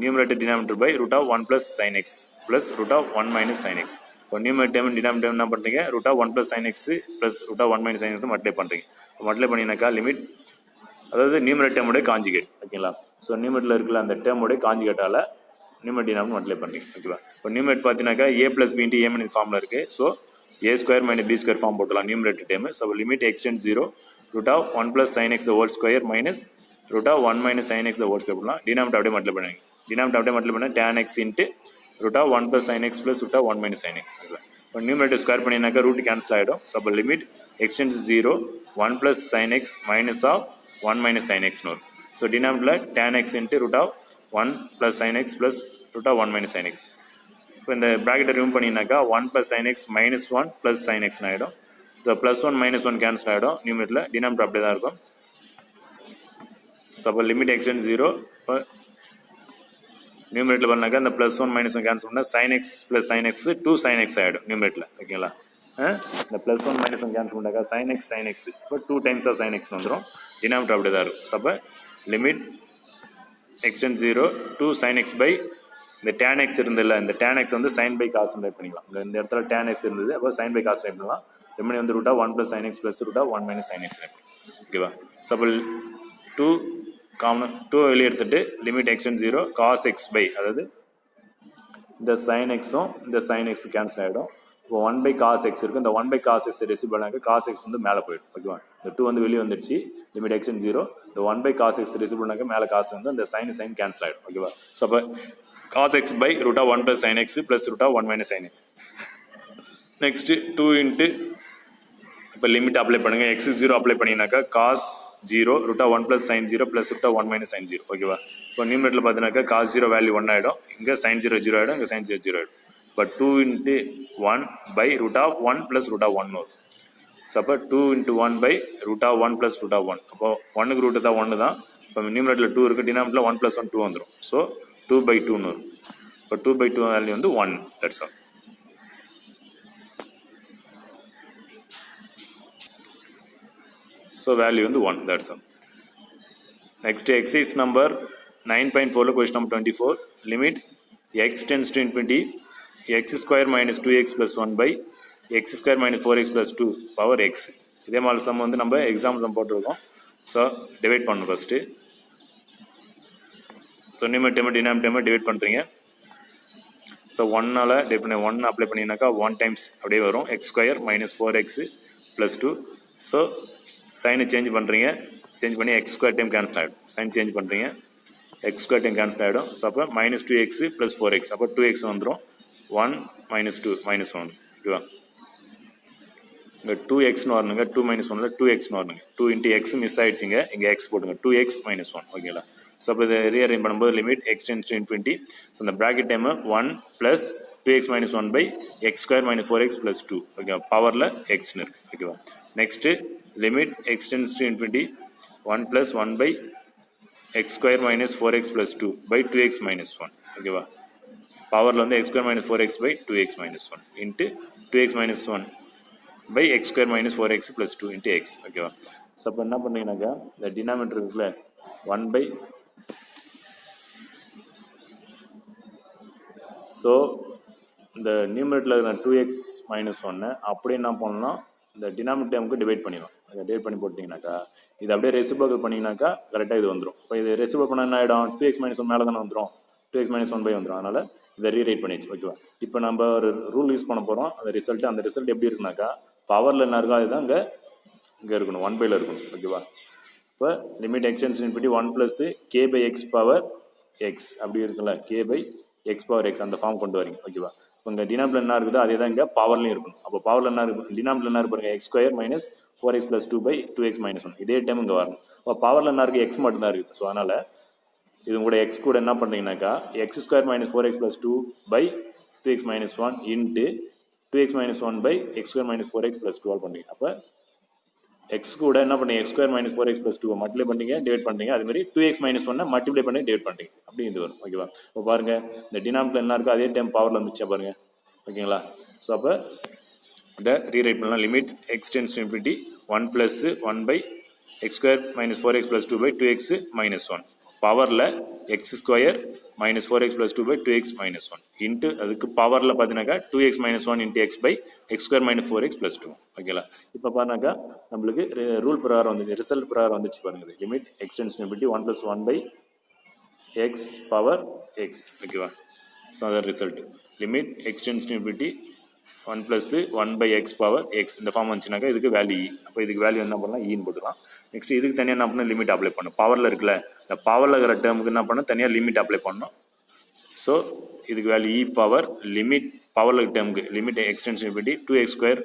numerator denominator by root of 1 plus sin x plus root of 1 minus sin x. இப்போ numerator denominator என்ன பண்ணுறீங்க, root of 1 plus sin x plus root of 1 minus sin x multiply பண்ணுறீங்க. Multiply பண்ணினாக்கா limit அதாவது numerator டேர்மோட conjugate ஓகேங்களா. So நியூமரேட்டரில் இருக்கிற அந்த டேர்மோட காஞ்சிகேட்டால் numerator denominator multiply பண்ணுறீங்க ஓகேவா. இப்போ நியூமரேட்டர் பார்த்தீங்கன்னாக்கா a plus b into a minus ஃபார்மில் இருக்குது. So a square minus b square ஃபார்ம் போட்டலாம் numerator term. So limit x tends 0 root of 1 plus sin x the whole square minus root of 1 minus sin x the whole square போடலாம். Denominator அப்படியே multiply பண்ணுங்க, denominator அப்படியே multiply பண்ணால் tan x into root of 1 plus sin x plus root of 1 minus sin x ஓகேவா. இப்போ numerator square பண்ணினாக்கா root cancel ஆகிடும். So அப்போ லிமிட் x tends 0 1 plus sin x minus of 1 minus sin x வரும். So டினாமினேட்டரில் tan x into root of 1 plus sin x plus root of 1 minus sin x. இப்போ இந்த ப்ராக்கெட்டை remove பண்ணினாக்கா 1 plus sin x minus 1 plus sin x ஆகிடும். So plus 1 minus 1 cancel ஆகிடும், நியூமரேட்டரில் denominator அப்படியே தான் இருக்கும். ஸோ அப்போ லிமிட் x tends 0 இப்போ நியூமரேட்டரில் பண்ணாக்கா இந்த ப்ளஸ் 1 மைனஸ் 1 கேன்சல் பண்ணால் sin x plus sin x 2 sin x ஆகிடும் நியூமரேட்டரில் ஓகேங்களா. இந்த ப்ளஸ் 1 மைனஸ் 1 கேன்சல் பண்ணாக்கா sin x இப்போ 2 டைம்ஸ் ஆஃப் sin x வந்துடும், டினாமினேட்டர் அப்படியே தான் இருக்கும். ஸோ அப்போ லிமிட் x tends 0 2 sin x by இந்த tan x இருந்தில்ல, இந்த tan x வந்து sin by cos ரைட் பண்ணிக்கலாம். இந்த இடத்துல tan x இருந்தது, அப்போ sin by cos ரைட் பண்ணலாம். ரெமனி வந்து root of 1 plus sin x plus root of 1 minus sin x right ஓகேவா. சப்போ 2 காமன் 2 வெளியே எடுத்துட்டு limit x tends 0 cos x by அதாவது இந்த sin xும் இந்த sin x கேன்சல் ஆகிடும். இப்போ 1 by cos x இருக்குது, இந்த 1 by cos x ரெசிவ் பண்ணாக்க cos x வந்து மேலே போயிடும் ஓகேவா. இந்த 2 வந்து வெளியே வந்துடுச்சு, லிமிட் x tends 0 இந்த 1 by cos x ரெசிவ் பண்ணாக்க மேலே cos வந்து அந்த sin கேன்சல் ஆகிடும் ஓகேவா. ஸோ அப்போ cos x by root of 1 plus sin x plus root of 1 minus sin x. Next 2 into இப்போ லிமிட் அப்ளை பண்ணுங்கள், x 0 apply பண்ணினாக்கா cos 0 root of 1 plus sin 0 plus root of 1 minus sin 0 ஓகேவா. இப்போ நியூமரேட்டரில் பார்த்தீங்கன்னாக்கா cos 0 value 1 ஆகிடும், இங்கே sin 0 0 ஆகிடும், இங்கே sin 0 0 ஆகிடும். இப்போ 2 into 1 by root of 1 plus root of 1 வரும். ஸோ அப்போ 2 into 1 by root of 1 plus root of 1. அப்போ 1க்கு ரூட்டு தான் 1 தான். இப்போ நியூமரேட்டரில் 2 இருக்குது, டினாமினேட்டரில் 1 plus 1 2 வந்துடும். ஸோ 2 by 2ன்னு வரும். இப்போ 2 by 2 வேல்யூ வந்து 1. That's all. ஸோ வேல்யூ வந்து 1. That's all. Next exercise number 9.4 question number 24. Limit x tends to infinity x square minus 2x plus 1 by x square minus 4x plus 2 power x. இதே மாதிரி some வந்து நம்ம exam some போட்டிருக்கோம். So divide பண்ணணும் first. So numerator denominator divide பண்ணுறீங்க. So ஒன்னால் divide பண்ணி 1 apply பண்ணிங்கனாக்கா 1 times அப்படியே வரும் X square minus 4x plus 2. So சைனை சேஞ்ச் பண்ணுறீங்க. சேஞ்ச் பண்ணி எக்ஸ் ஸ்கொயர் டைம் கேன்சல் ஆகிடும். சைன் சேஞ்ச் பண்ணுறீங்க, எக்ஸ் ஸ்கொயர் டைம் கேன்சல் ஆகிடும். ஸோ அப்போ மைனஸ் 2x ப்ளஸ் 4x, அப்போ 2x வந்துடும். 1 மைனஸ் 2 மைனஸ் 1, ஓகேவா? இங்கே 2xன்னு வரணுங்க. 2 மைனஸ் 1ல் 2xன்னு வரணுங்க. 2 இன்ட்டு எக்ஸ் மிஸ் ஆகிடுச்சிங்க, இங்கே எக்ஸ் போட்டுங்க. 2x மைனஸ் 1, ஓகேங்களா? ஸோ அப்போ இதை ரீஅரேஞ்ச் பண்ணும்போது limit x tends to infinity. So இந்த bracket time 1 plus 2x minus 1 by x square minus 4x plus 2, ஓகேவா? பவரில் எக்ஸ்னு இருக்குது, ஓகேவா? Next limit x tends to infinity 1 plus 1 by x square minus 4x plus 2 by 2x minus 1, ஓகேவா? பவரில் வந்து x square minus 4x by 2x minus 1 into 2x minus 1 by x square minus 4x plus 2 into X, ஓகேவா? So அப்போ என்ன பண்ணுறீங்கன்னாக்கா இந்த denominator இருக்குல்ல 1 by, so இந்த நியூமரேட்டரில் இருக்கிற 2x மைனஸ் 1 அப்படியே என்ன பண்ணணும்னா இந்த டினாமினேட்டர் டேர்முக்கு டிவைட் பண்ணிடும். அதை டிவைட் பண்ணி போட்டிங்கனாக்கா இது அப்படியே ரெசிப்ரோக்கல் பண்ணிங்கனாக்கா கரெக்டாக இது வந்துடும். இப்போ இது ரெசிப்ரோக்கல் பண்ண என்ன ஆகிடும்? 2x மைனஸ் 1 மேலே தானே வந்துடும், 2x மைனஸ் 1 பை வந்துடும். அதனால் இதை ரீரைட் பண்ணிடுச்சு, ஓகேவா? இப்போ நம்ம ஒரு ரூல் யூஸ் பண்ண போகிறோம். அந்த ரிசல்ட் எப்படி இருக்குனாக்கா பவரில் என்ன இருக்கோ அதுதான் இங்கே இருக்கணும், 1 பையில் இருக்கணும், ஓகேவா? இப்போ limit x tends to infinity 1 plus k by x power x அப்படி இருக்குல்ல, k by x power x அந்த ஃபார்ம் கொண்டு வரீங்க, ஓகேவா? இப்போ இங்கே டினாமினேட்டர் என்ன இருக்குதோ அதே தான் இங்கே பவர்லையும் இருக்கணும். அப்போ பவரில் என்ன இருக்கு? டினாமினேட்டர் என்ன இருக்கு பாருங்க, x square minus 4x plus 2 by 2x minus 1. இதே டைம் இங்கே வரணும். இப்போ பவரில் என்ன இருக்குது? எக்ஸ் மட்டும் தான் இருக்குது. ஸோ அதனால் இது கூட எக்ஸ் கூட என்ன பண்ணுறீங்கனாக்கா x square minus 4x plus 2 by 2x minus 1 into 2x minus 1 by x square minus 4x plus 2 பண்ணுறீங்க. அப்போ எக்ஸ் கூட என்ன பண்ணீங்க? X square minus 4x plus 2 multiply பண்ணீங்க, டிவைட் பண்ணுறீங்க. அதுமாதிரி 2x மைனஸ் 1 மல்டிப்ளை பண்ணி டிவைட் பண்ணுறீங்க, அப்படி இது வரும், ஓகேவா? இப்போ பாருங்கள் இந்த டினாமினேட்டர் என்ன இருக்கோ அதே டைம் பவரில் வந்துச்சா பாருங்கள், ஓகேங்களா? ஸோ அப்போ இதை ரீரைட் பண்ணலாம். Limit x tends to infinity 1 plus 1 by x square minus 4x plus 2 by 2x minus 1 பவரில் x square minus 4x plus 2 by 2x minus 1 into அதுக்கு பவரில் பார்த்தீங்கன்னாக்கா 2x minus 1 into x by x square minus 4x plus 2, ஓகேங்களா? இப்போ பாருனாக்கா நம்மளுக்கு rule பிரகாரம் வந்துச்சு, result பிரகாரம் வந்துச்சு பாருங்கள். Limit x tends to infinity 1 plus 1 by x power x, ஓகேவா? ஸோ அதான் result. Limit x tends to infinity 1 plus 1 by x power x இந்த ஃபார்ம் வந்துச்சுனாக்கா இதுக்கு வேல்யூ இ. அப்போ இதுக்கு வேல்யூ என்ன பண்ணலாம்? ஈன்னு போட்டுக்கலாம். நெக்ஸ்ட் இதுக்கு தனியாக என்ன பண்ணணும்? லிமிட் அப்ளை பண்ணணும். பவரில் இருக்குல்ல, இந்த பவரில் இருக்கிற டேர்முக்கு என்ன பண்ணணும்? தனியாக லிமிட் அப்ளை பண்ணணும். ஸோ இதுக்கு வேல்யூ இ பவர் லிமிட் பவரில் இருக்க டேர்முக்கு limit x tends to infinity 2x square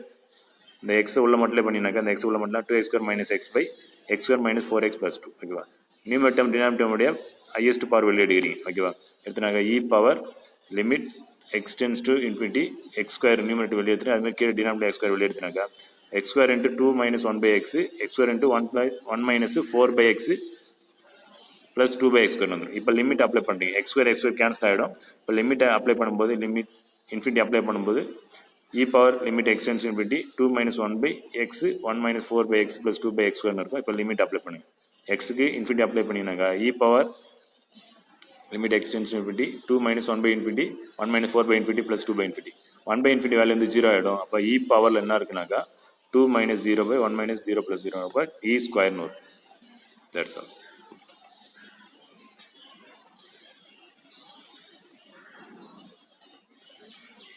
இந்த எக்ஸ் உள்ள மல்டிப்ளை பண்ணினாக்கா இந்த எக்ஸ் உள்ள மட்டும் 2x square minus x by x square minus 4x plus 2, ஓகேவா? நியூமரேட்டர் டேர்ம் டினாமினேட்டர் டேர்முடைய ஹையஸ்ட் பவர் வெளியே எடுக்கிறீங்க, ஓகேவா? எடுத்துனாக்கா e power limit x tends to infinity x square numerator வெளியே எடுத்துனா அதுமாதிரி கீழே டினாமினேட்டர் எக்ஸ் ஸ்கொயர் வெளியே எடுத்துனாக்கா x square into 2 minus 1 by x x square into 1 minus 4 by x plus 2 by x square வந்துடும். இப்போ லிமிட் அப்ளை பண்ணுறீங்க, x square cancel ஆகிடும். இப்போ லிமிட்டை அப்ளை பண்ணும்போது லிமிட் இன்ஃபினிட்டி அப்ளை பண்ணும்போது e power limit x tends infinity 2 minus 1 by x 1 minus 4 by x plus 2 by x ஸ்கொயர்னு இருக்கும். இப்போ லிமிட் அப்ளை பண்ணுங்க, எக்ஸுக்கு infinity apply பண்ணிங்கனாக்கா e power limit x tends infinity 2 minus 1 by infinity 1 minus 4 by infinity plus 2 by infinity 1 by infinity value வந்து 0 ஆகிடும். அப்போ e பவரில் என்ன இருக்குனாக்கா 2 மைனஸ் 0 பை 1 மைனஸ் 0 ப்ளஸ் 0 அப்போ இ ஸ்கொயர்னு வரும். That's all.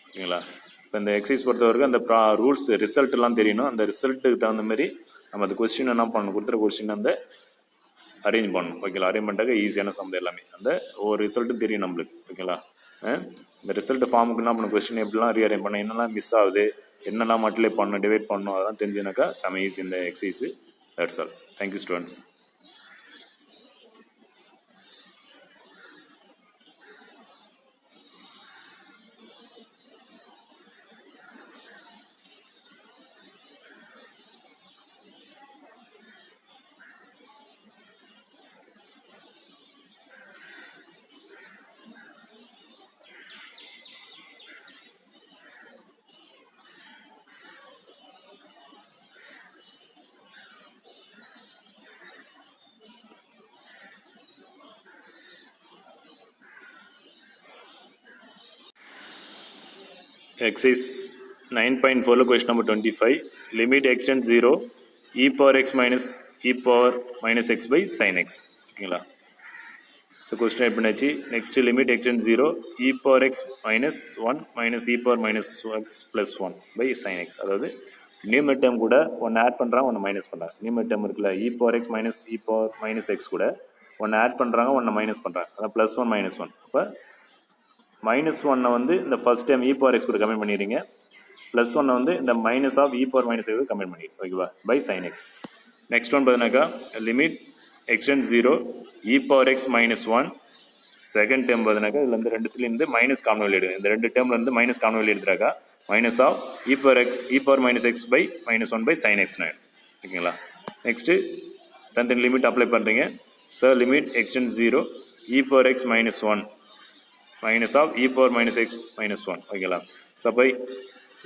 ஓகேங்களா? இப்போ இந்த எக்ஸசைஸ் பொறுத்தவரைக்கும் அந்த ரூல்ஸ் ரிசல்ட்லாம் தெரியணும். அந்த ரிசல்ட்டுக்கு தகுந்த மாதிரி நம்ம அந்த கொஸ்டின் என்ன பண்ணணும், கொடுத்துற கொஸ்டின் அந்த அரேஞ்ச் பண்ணணும், ஓகேங்களா? அரேஞ்ச் பண்ணிட்டாக்க ஈஸியான சம் எல்லாமே அந்த ஒவ்வொரு ரிசல்ட்டும் தெரியும் நம்மளுக்கு, ஓகேங்களா? இந்த ரிசல்ட் ஃபார்முக்கு என்ன பண்ணணும், கொஸ்டின் எப்படிலாம் ரீஅரேஞ்ச் பண்ணணும், என்னெல்லாம் மிஸ் ஆகுது, என்னெல்லாம் மல்டிப்ளை பண்ணணும், டிவைட் பண்ணணும், அதெல்லாம் தெரிஞ்சுனாக்கா செம ஈஸி இந்த exercise. That's all. Thank you students. exercise 9.4 question number 25 limit x and 0 e power x minus x by sin x ஓகேங்களா. ஸோ கொஸ்டின் எப்படி ஆச்சு, next limit x and 0 e power x minus 1 minus e power minus x plus 1 by sine x. அதாவது numerator term கூட ஒன்று add பண்ணுறாங்க ஒன்று minus பண்ணுறாங்க. Numerator term இருக்குல்ல இ power x minus e power minus X கூட ஒன்று ஆட் பண்ணுறாங்க ஒன்று மைனஸ் பண்ணுறாங்க. அதான் ப்ளஸ் 1 மைனஸ் 1. அப்போ மைனஸ் 1 வந்து இந்த first time e power x கூட கம்பைன் பண்ணிடுறீங்க, ப்ளஸ் 1 வந்து இந்த minus of e power minus x combine பண்ணிடுங்க ஓகேவா by sine x. Next one பார்த்தீங்கன்னாக்கா limit x and 0 e power x minus 1 second term பார்த்தீங்கன்னாக்கா இதில் வந்து ரெண்டுத்துலேருந்து மைனஸ் காமன் வெளியே எடுங்க. இந்த ரெண்டு டேர்ம்லேருந்து மைனஸ் காமன் வெளியே எடுத்துறாக்கா minus of e power minus x by minus 1 by sine x ஓகேங்களா. நெக்ஸ்ட்டு தன் லிமிட் அப்ளை பண்ணுறீங்க. Sir limit x and 0 e power x minus 1 minus of e power minus x minus 1 ஓகேங்களா. So by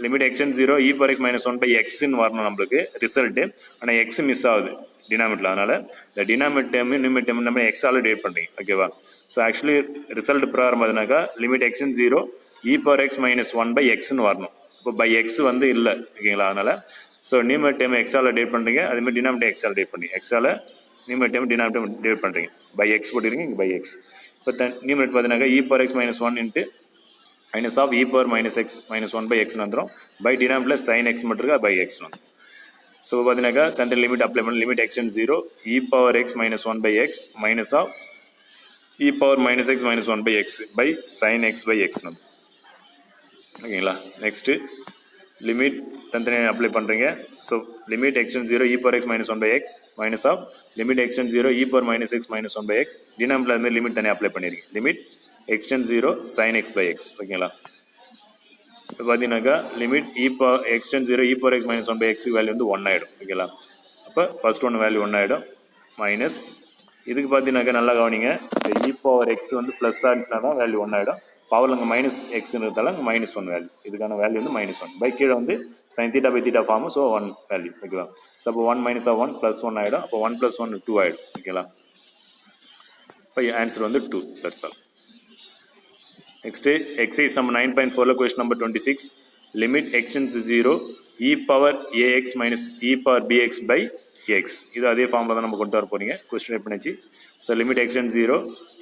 limit x and 0 e power x minus 1 by எக்ஸ்ன்னு வரணும் நம்மளுக்கு result. ஆனால் X miss ஆகுது டினாமினேட்டில், அதனால் இந்த டினாமினேட் term numerator term நம்ம எக்ஸால் divide பண்ணுறீங்க ஓகேவா. ஸோ ஆக்சுவலி ரிசல்ட் பிரகாரம் பார்த்தீங்கன்னாக்கா limit x and 0 e power x minus 1 by எக்ஸ்ன்னு வரணும். இப்போ பை எக்ஸ் வந்து இல்லை ஓகேங்களா. அதனால் ஸோ நியூமரேட்டர் டேர்ம் எக்ஸால் டிவைட் பண்ணுறீங்க, அதேமாதிரி டினாமினேட்டர் எக்ஸால் டிவைட் பண்ணுறீங்க. எக்ஸால் நியூமரேட்டர் டேர்ம் டினாமினேட்டர் டிவைட் பண்ணுறீங்க, பை எக்ஸ் போட்டுறீங்க, இங்கே பை எக்ஸ். இப்போ நியூமரேட்டர் பார்த்தீங்கன்னாக்கா e power x minus 1 into minus of e power minus x minus 1 by எக்ஸ்னு வந்துடும். பை டினாமினேட்டர் சைன் எக்ஸ் மட்டும் இருக்கா பை எக்ஸ் வந்து. ஸோ பார்த்தீங்கன்னாக்கா தந்த லிமிட் அப்ளை பண்ண limit x and 0 e power x minus 1 by x minus of e power minus x minus 1 by x by sine x by x வந்து ஓகேங்களா. Next limit தனித்தனியாக apply பண்ணுறீங்க. So limit x and 0 e power x minus 1 by x minus of limit x and 0 e power minus x minus 1 by x denominator வந்து limit தனியாக apply பண்ணியிருக்கீங்க. Limit x and 0 sine x by x ஓகேங்களா. இப்போ பார்த்தீங்கன்னாக்கா limit x and 0 e power x minus 1 by எக்ஸுக்கு value வந்து 1 ஆகிடும் ஓகேங்களா. அப்போ ஃபர்ஸ்ட் ஒன்று வேல்யூ 1 ஆகிடும் மைனஸ் இதுக்கு பார்த்தீங்கன்னாக்கா நல்லா கவனிங்க, இந்த இ பவர் எக்ஸ் வந்து ப்ளஸ் ஆச்சுன்னா தான் வேல்யூ 1 ஆகிடும். பவரில் அங்கே மைனஸ் எக்ஸ்ன்றதால அங்கே மைனஸ் 1 வேல்யூ, இதுக்கான வேல்யூ வந்து மைனஸ் 1 பை கீழே வந்து sine theta by theta form. So 1 value ஓகேவா. ஸோ அப்போ 1 மைனஸ் ஆஃப் 1 ப்ளஸ் 1 ஆகிடும். அப்போ 1 + 1 2 ஆகிடும் ஓகேங்களா. இப்போ ஆன்சர் வந்து 2. That's all. Next exercise number 9.4 question number 26 limit x and 0 e power ax minus e power b x by x. இது அதே ஃபார்மில் தான் நம்ம கொண்டு வர போகிறீங்க. கொஸ்டின் எப்படி பண்ணிச்சு. So limit x and 0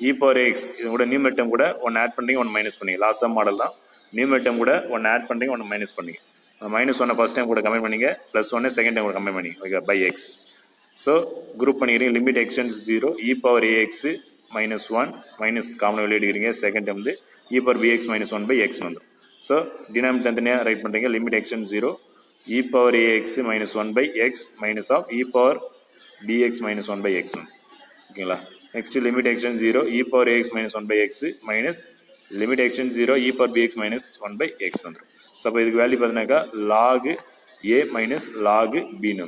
e power X இது கூட நியூமரேட்டர் டேர்ம் கூட ஒன்று ஆட் பண்ணுறீங்க ஒன்று மைனஸ் பண்ணீங்க. லாஸ்ட் சம் மாடல் தான். நியூமரேட்டர் டேர்ம் கூட ஒன்று ஆட் பண்ணுறீங்க ஒன்று மைனஸ் பண்ணீங்க. மைனஸ் 1 ஃபர்ஸ்ட் டைம் கூட கம்பைன் பண்ணிங்க, ப்ளஸ் 1 செகண்ட் டைம் கூட கம்பைன் பண்ணிங்க okay by x. So group பண்ணிக்கிறீங்க. Limit x and 0 e power ax minus 1 minus common வெளியே எடுக்கிறீங்க. செகண்ட் டைம் வந்து e power bx minus 1 by x வந்துடும். ஸோ டினாமினேட்டர் தனித்தனியாக ரைட் பண்ணுறீங்க. Limit x and 0 e power ax minus 1 by x minus of e power dx minus 1 by x ஓகேங்களா. நெக்ஸ்ட் லிமிட் x and 0 e power ax minus 1 by x minus limit x and 0 e power bx minus 1 by x வந்துடும். So அப்போ இதுக்கு value பார்த்தீங்கன்னாக்கா log a minus log b ன்னு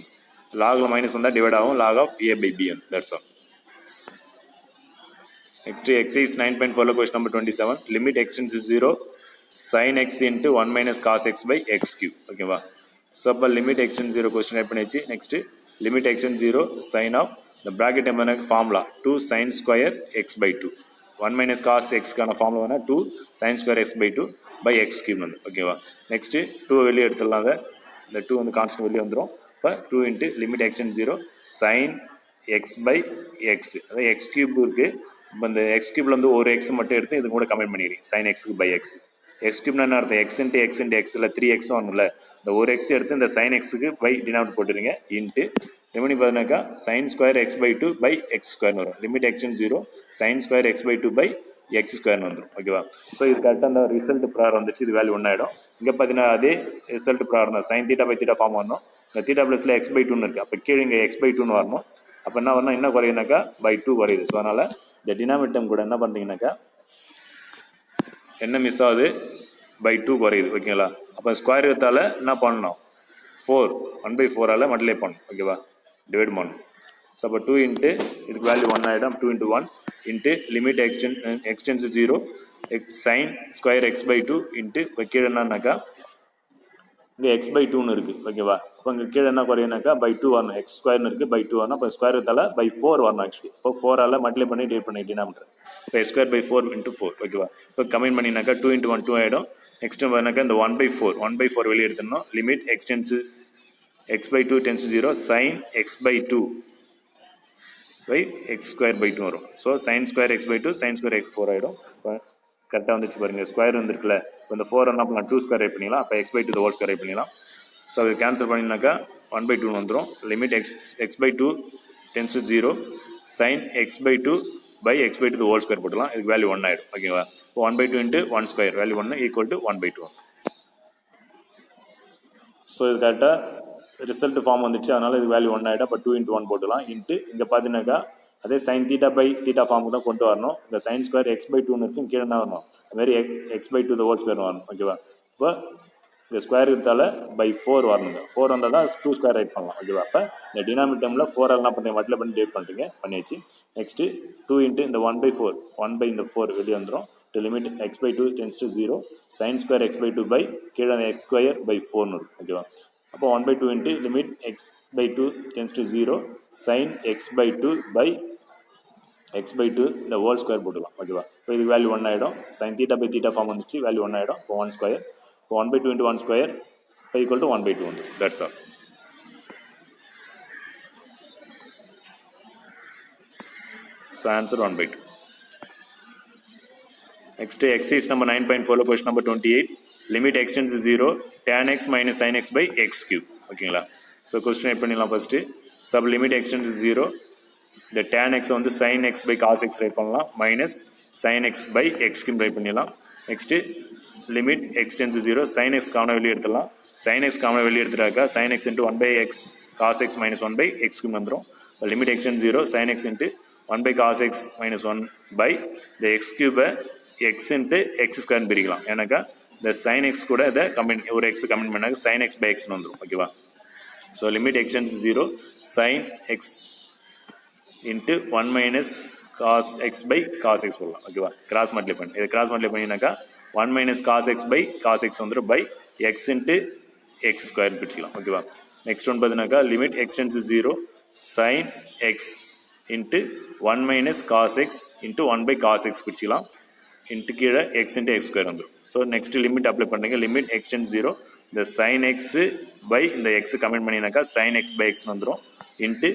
லாகில் minus வந்தால் divide ஆகும் log of a by b that's all. Next exercise 9.4 question number 27 limit x and 0 sin x into 1 minus cos x by x cube ஓகேவா. So அப்போ லிமிட் x and 0 question add பண்ணிச்சு. Next limit x and 0 sin of the bracket எம்பனக்கு formula 2 sin square x by 2 1 minus cos x கான formula வேணா 2 sin square x by 2 by x cube வந்து ஓகேவா. Next 2 வெளியே எடுத்துடலாங்க. இந்த 2 வந்து கான்ஸ்டன்ட் வெளியே வந்துடும். இப்போ 2 into limit x and 0 sin x by x அதாவது x cube இருக்குது. இப்போ இந்த x cubeல வந்து ஒரு x மட்டும் எடுத்து இது கூட கம்பைன் பண்ணிக்கிறீங்க sin x by x. X கியூப்னா என்ன அர்த்தம், எக்ஸ் இன்ட்டு எக்ஸ் இல்லை 3x வரணும்ல. இந்த ஒரு எக்ஸ் எடுத்து இந்த சைன் எக்ஸுக்கு பை டினாமினேட்டர் போட்டுருங்க இன்ட்டு ரெமனி பார்த்தீங்கன்னாக்கா sine square x by 2 by x ஸ்கொயர்னு வரும். Limit x and 0 sine square x by 2 by x ஸ்கொயர்னு வந்துடும் ஓகேவா. ஸோ இது கரெக்டாக அந்த ரிசல்ட் ப்ராரம் வந்துச்சு. இது வேல்யூ 1 ஆகிடும். இங்கே பார்த்தீங்கன்னா அதே ரிசல்ட் ப்ராரம் தான். Sine theta by theta form வரணும். இந்த தீட்டா ப்ளஸில் எக்ஸ் பை 2ன்னு இருக்குது. அப்போ கீழே இங்கே எக்ஸ் பை 2ன்னு வரணும். அப்போ என்ன வரணும், என்ன குறையுனாக்கா பை 2 குறையுது. ஸோ அதனால் இந்த டினாமினேட்டர் கூட என்ன பண்ணுறீங்கன்னாக்கா என்ன மிஸ் ஆகுது பை 2 குறையுது ஓகேங்களா. அப்போ ஸ்கொயர் ரூட்டால் என்ன பண்ணணும் 4 1/4 மல்டிப்ளை பண்ணணும் ஓகேவா, டிவைட் பண்ணணும். ஸோ அப்போ 2 இன்ட்டு இதுக்கு வேல்யூ 1 ஆகிடும். 2 into 1 into limit x tends 0 x sine square x by 2 into இப்போ கீழே என்னன்னாக்கா இங்கே எக்ஸ் பை 2ன்னு இருக்குது ஓகேவா. அப்போ இங்கே கீழே என்ன குறையுனாக்கா பை 2 வரணும். எக்ஸ் ஸ்கொயர்னு இருக்குது பை 2 வரணும். இப்போ ஸ்கொயர் ரூட்டால் பை 4 வரணும். ஆக்சுவலி இப்போ 4 மல்டிப்ளை பண்ணி டிவைட் பண்ணி டினாமினேட்டர் இப்போ ஸ்கொயர் பை 4 இன்ட்டு 4 ஓகேவா. இப்போ கம்பைன் பண்ணினாக்கா 2 இன்ட்டு 1 2 ஆகிடும். நெக்ஸ்ட் பார்த்தீங்கன்னாக்கா இந்த 1/4 வெளியே எடுத்துடணும். Limit x by 2 tends to 0 sin x by 2 by x square by 2 வரும். So sin square x by 2 sin square x 4 ஆகிடும். இப்போ கரெக்டாக வந்துச்சு பாருங்க. ஸ்கொயர் வந்துருக்குல்ல, இப்போ இந்த 4 என்ன பண்ணலாம், 2 ஸ்கொயர் ரைட் பண்ணிக்கலாம். அப்போ x by 2 the whole square right பண்ணிக்கலாம். ஸோ அது கேன்சல் பண்ணினாக்கா 1/2 வந்துடும். Limit x by 2 tends to 0 sin x by 2 by x by 2 the whole square போட்டுக்கலாம். இதுக்கு வேல்யூ 1 ஆகிடும். ஓகேவா? இப்போ 1/2 into 1 square value 1 equal to 1/2. So இது கரெக்டாக ரிசல்ட் ஃபார்ம் வந்துச்சு. அதனால் இது வேல்யூ 1 ஆகிடும். அப்போ 2 into 1 போட்டுக்கலாம். இன்ட்டு இங்கே பார்த்தீங்கன்னாக்கா அதே sin θ by θ ஃபார்முக்கு தான் கொண்டு வரணும். இந்த sin ஸ்கொயர் x by 2 இருக்கும், கீழே தான் வரணும். அதுமாதிரி x by 2 the whole square வரணும். ஓகேவா? இப்போ இந்த ஸ்கொயர் இருந்தால by 4 வரணுங்க. 4 வந்தால் தான் 2 ஸ்கொயர் ரைட் பண்ணலாம். ஓகேவா? அப்போ இந்த டினாமினேட்டரில் 4 என்ன பண்ணுறீங்க, மட்டில் பண்ணி டிவைட் பண்ணுறீங்க, பண்ணியாச்சு. நெக்ஸ்ட்டு 2 into இந்த 1/4 1 by இந்த 4 வெளியே வந்துடும். To limit x by 2 tends to 0 sin square x by 2 by கீழே x ஸ்கொயர் by 4 வரும். ஓகேவா? அப்போ 1/2 into limit x by 2 tends to 0 sin x by 2 by x by 2 இந்த ஹோல் ஸ்கொயர் போட்டுக்கலாம். ஓகேவா? இப்போ இது வேல்யூ 1 ஆகிடும். sin θ by θ ஃபார்ம் வந்துச்சு, வேல்யூ 1 ஆகிடும். இப்போ 1 ஸ்கொயர், இப்போ 1/2 into 1 ஸ்கொயர் ஈக்குவல் டு 1/2 வந்து. That's all. So answer 1/2. Next exercise number 9.4 question number 28. Limit x tends to 0 tan x minus sin x by x cube. ஓகேங்களா? So question right பண்ணிடலாம் first. Sub limit x tends to 0 இந்த tan x வந்து sin x by cos x write பண்ணலாம், minus sin x by x cube write பண்ணிடலாம். Next limit x tends to 0 sin x காமனை வெளியே எடுத்துடலாம். sin x காமனை வெளியே எடுத்துட்டாக்கா sin x into 1 by x cos x minus 1 by x cube வந்துடும். Limit x tends to 0 sin x into 1 by cos x minus 1 by the x cube x into x ஸ்கொயர்னு பிரிக்கலாம். ஏன்னாக்கா இந்த sin x கூட இதை combine, ஒரு x combine பண்ணாக்க sin x by x வந்துடும். ஓகேவா? So limit x tends to 0 sin x into 1 minus cos x by cos x போடலாம். ஓகேவா? கிராஸ் மல்டிப்ளை பண்ணி, இதை cross multiply பண்ணினாக்கா 1 minus cos x by cos x வந்துடும் by x into x ஸ்கொயர்னு பிரிச்சுக்கலாம். ஓகேவா? நெக்ஸ்ட் ஒன் பார்த்தீங்கன்னாக்கா limit x tends to 0 sin x into 1 minus cos x into 1 by cos x பிரிச்சுக்கலாம். இன்ட்டு கீழே x into x square வந்துடும். So next limit apply பண்ணுறீங்க. Limit x tends to 0 இந்த sin x by இந்த x comment பண்ணினாக்கா sin x by x வந்துடும். Into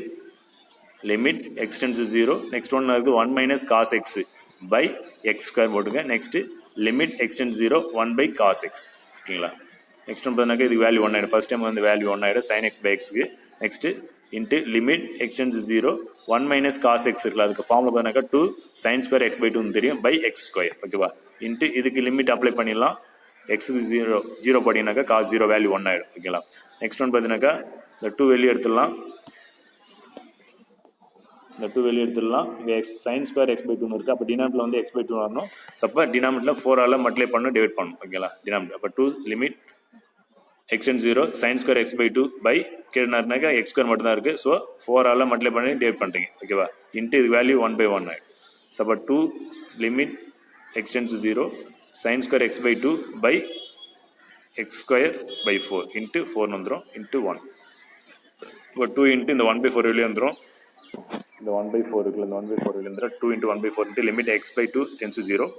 limit x tends to 0 next ஒன்று இருக்குது 1 minus cos x by x square போட்டுங்க. Next limit x tends to 0 1 by cos x. ஓகேங்களா? நெக்ஸ்ட் ஒன்று பார்த்தீங்கன்னாக்கா இது வேல்யூ 1 ஆகிடும். ஃபஸ்ட் டைம் வந்து வேல்யூ 1 ஆகிடும் sin x by xக்கு. Next into limit x tends to 0 1 minus cos x இருக்குல்ல, அதுக்கு ஃபார்மில் பார்த்தீங்கன்னாக்கா 2 sin square x by 2 தெரியும் by x ஸ்கொயர். ஓகேவா? இன்ட்டு இதுக்கு லிமிட் அப்ளை பண்ணிடலாம். எக்ஸுக்கு 0 போட்டிங்கனாக்கா cos 0 வேல்யூ 1 ஆகிடும். ஓகேங்களா? நெக்ஸ்ட் ஒன் பார்த்தீங்கன்னாக்கா இந்த 2 வெளியே எடுத்துடலாம். இந்த 2 வெளியே எடுத்துடலாம். இங்கே sin square x by 2 இருக்குது. அப்போ டினாமினேட்டரில் வந்து x by 2 வரணும். அப்போ டினாமினேட்டரில் 4 மல்டிப்ளை பண்ணணும், டிவைட் பண்ணணும். ஓகேங்களா? டினாமினேட்டர் அப்போ 2 limit x tends to 0 sin square x by 2 by கீழே x ஸ்கொயர் மட்டும் தான் இருக்குது. ஸோ 4 மல்டிப்ளை பண்ணி டிவைட் பண்ணுறீங்க. ஓகேவா? இன்ட்டு இது வேல்யூ 1/1 ஆகிடும். ஸோ அப்போ 2 limit x tends to 0 sin square x by 2 by x square by 4 into 4 வந்துடும் இன்ட்டு 1. இப்போ 2 இன்ட்டு இந்த 1/4 வெளியே வந்துடும். இந்த 1/4 இருக்குல்ல, இந்த 1/4 வெளியே வந்துடும். 2 into 1/4 into limit x by 2 tends to 0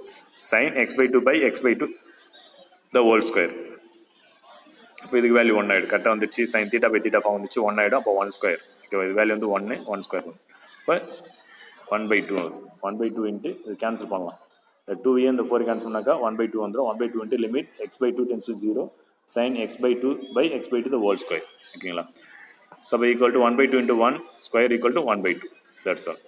sin x by 2 by x by 2 the whole square. இப்போ இதுக்கு வேல்யூ 1 ஆகிடும். கரெக்டாக வந்துச்சு. sin θ by θ ஃபார்ம் வந்துச்சு, 1 ஆகிடும். அப்போ 1 ஸ்கொயர். ஓகேவா? இது வேல்யூ வந்து 1 ஸ்கொயர் வரும். இப்போ 1/2 வரும். 1/2 இன்ட்டு இது கேன்சல் பண்ணலாம். இந்த 2 இந்த 4 கேன்சல் பண்ணாக்கா 1/2 வந்துடும். 1/2 into limit x by 2 tends to 0 sin x by 2 by x by 2 the whole square. ஓகேங்களா? ஸோ அப்போ equal to 1/2 into 1 square equal to 1/2. That's all.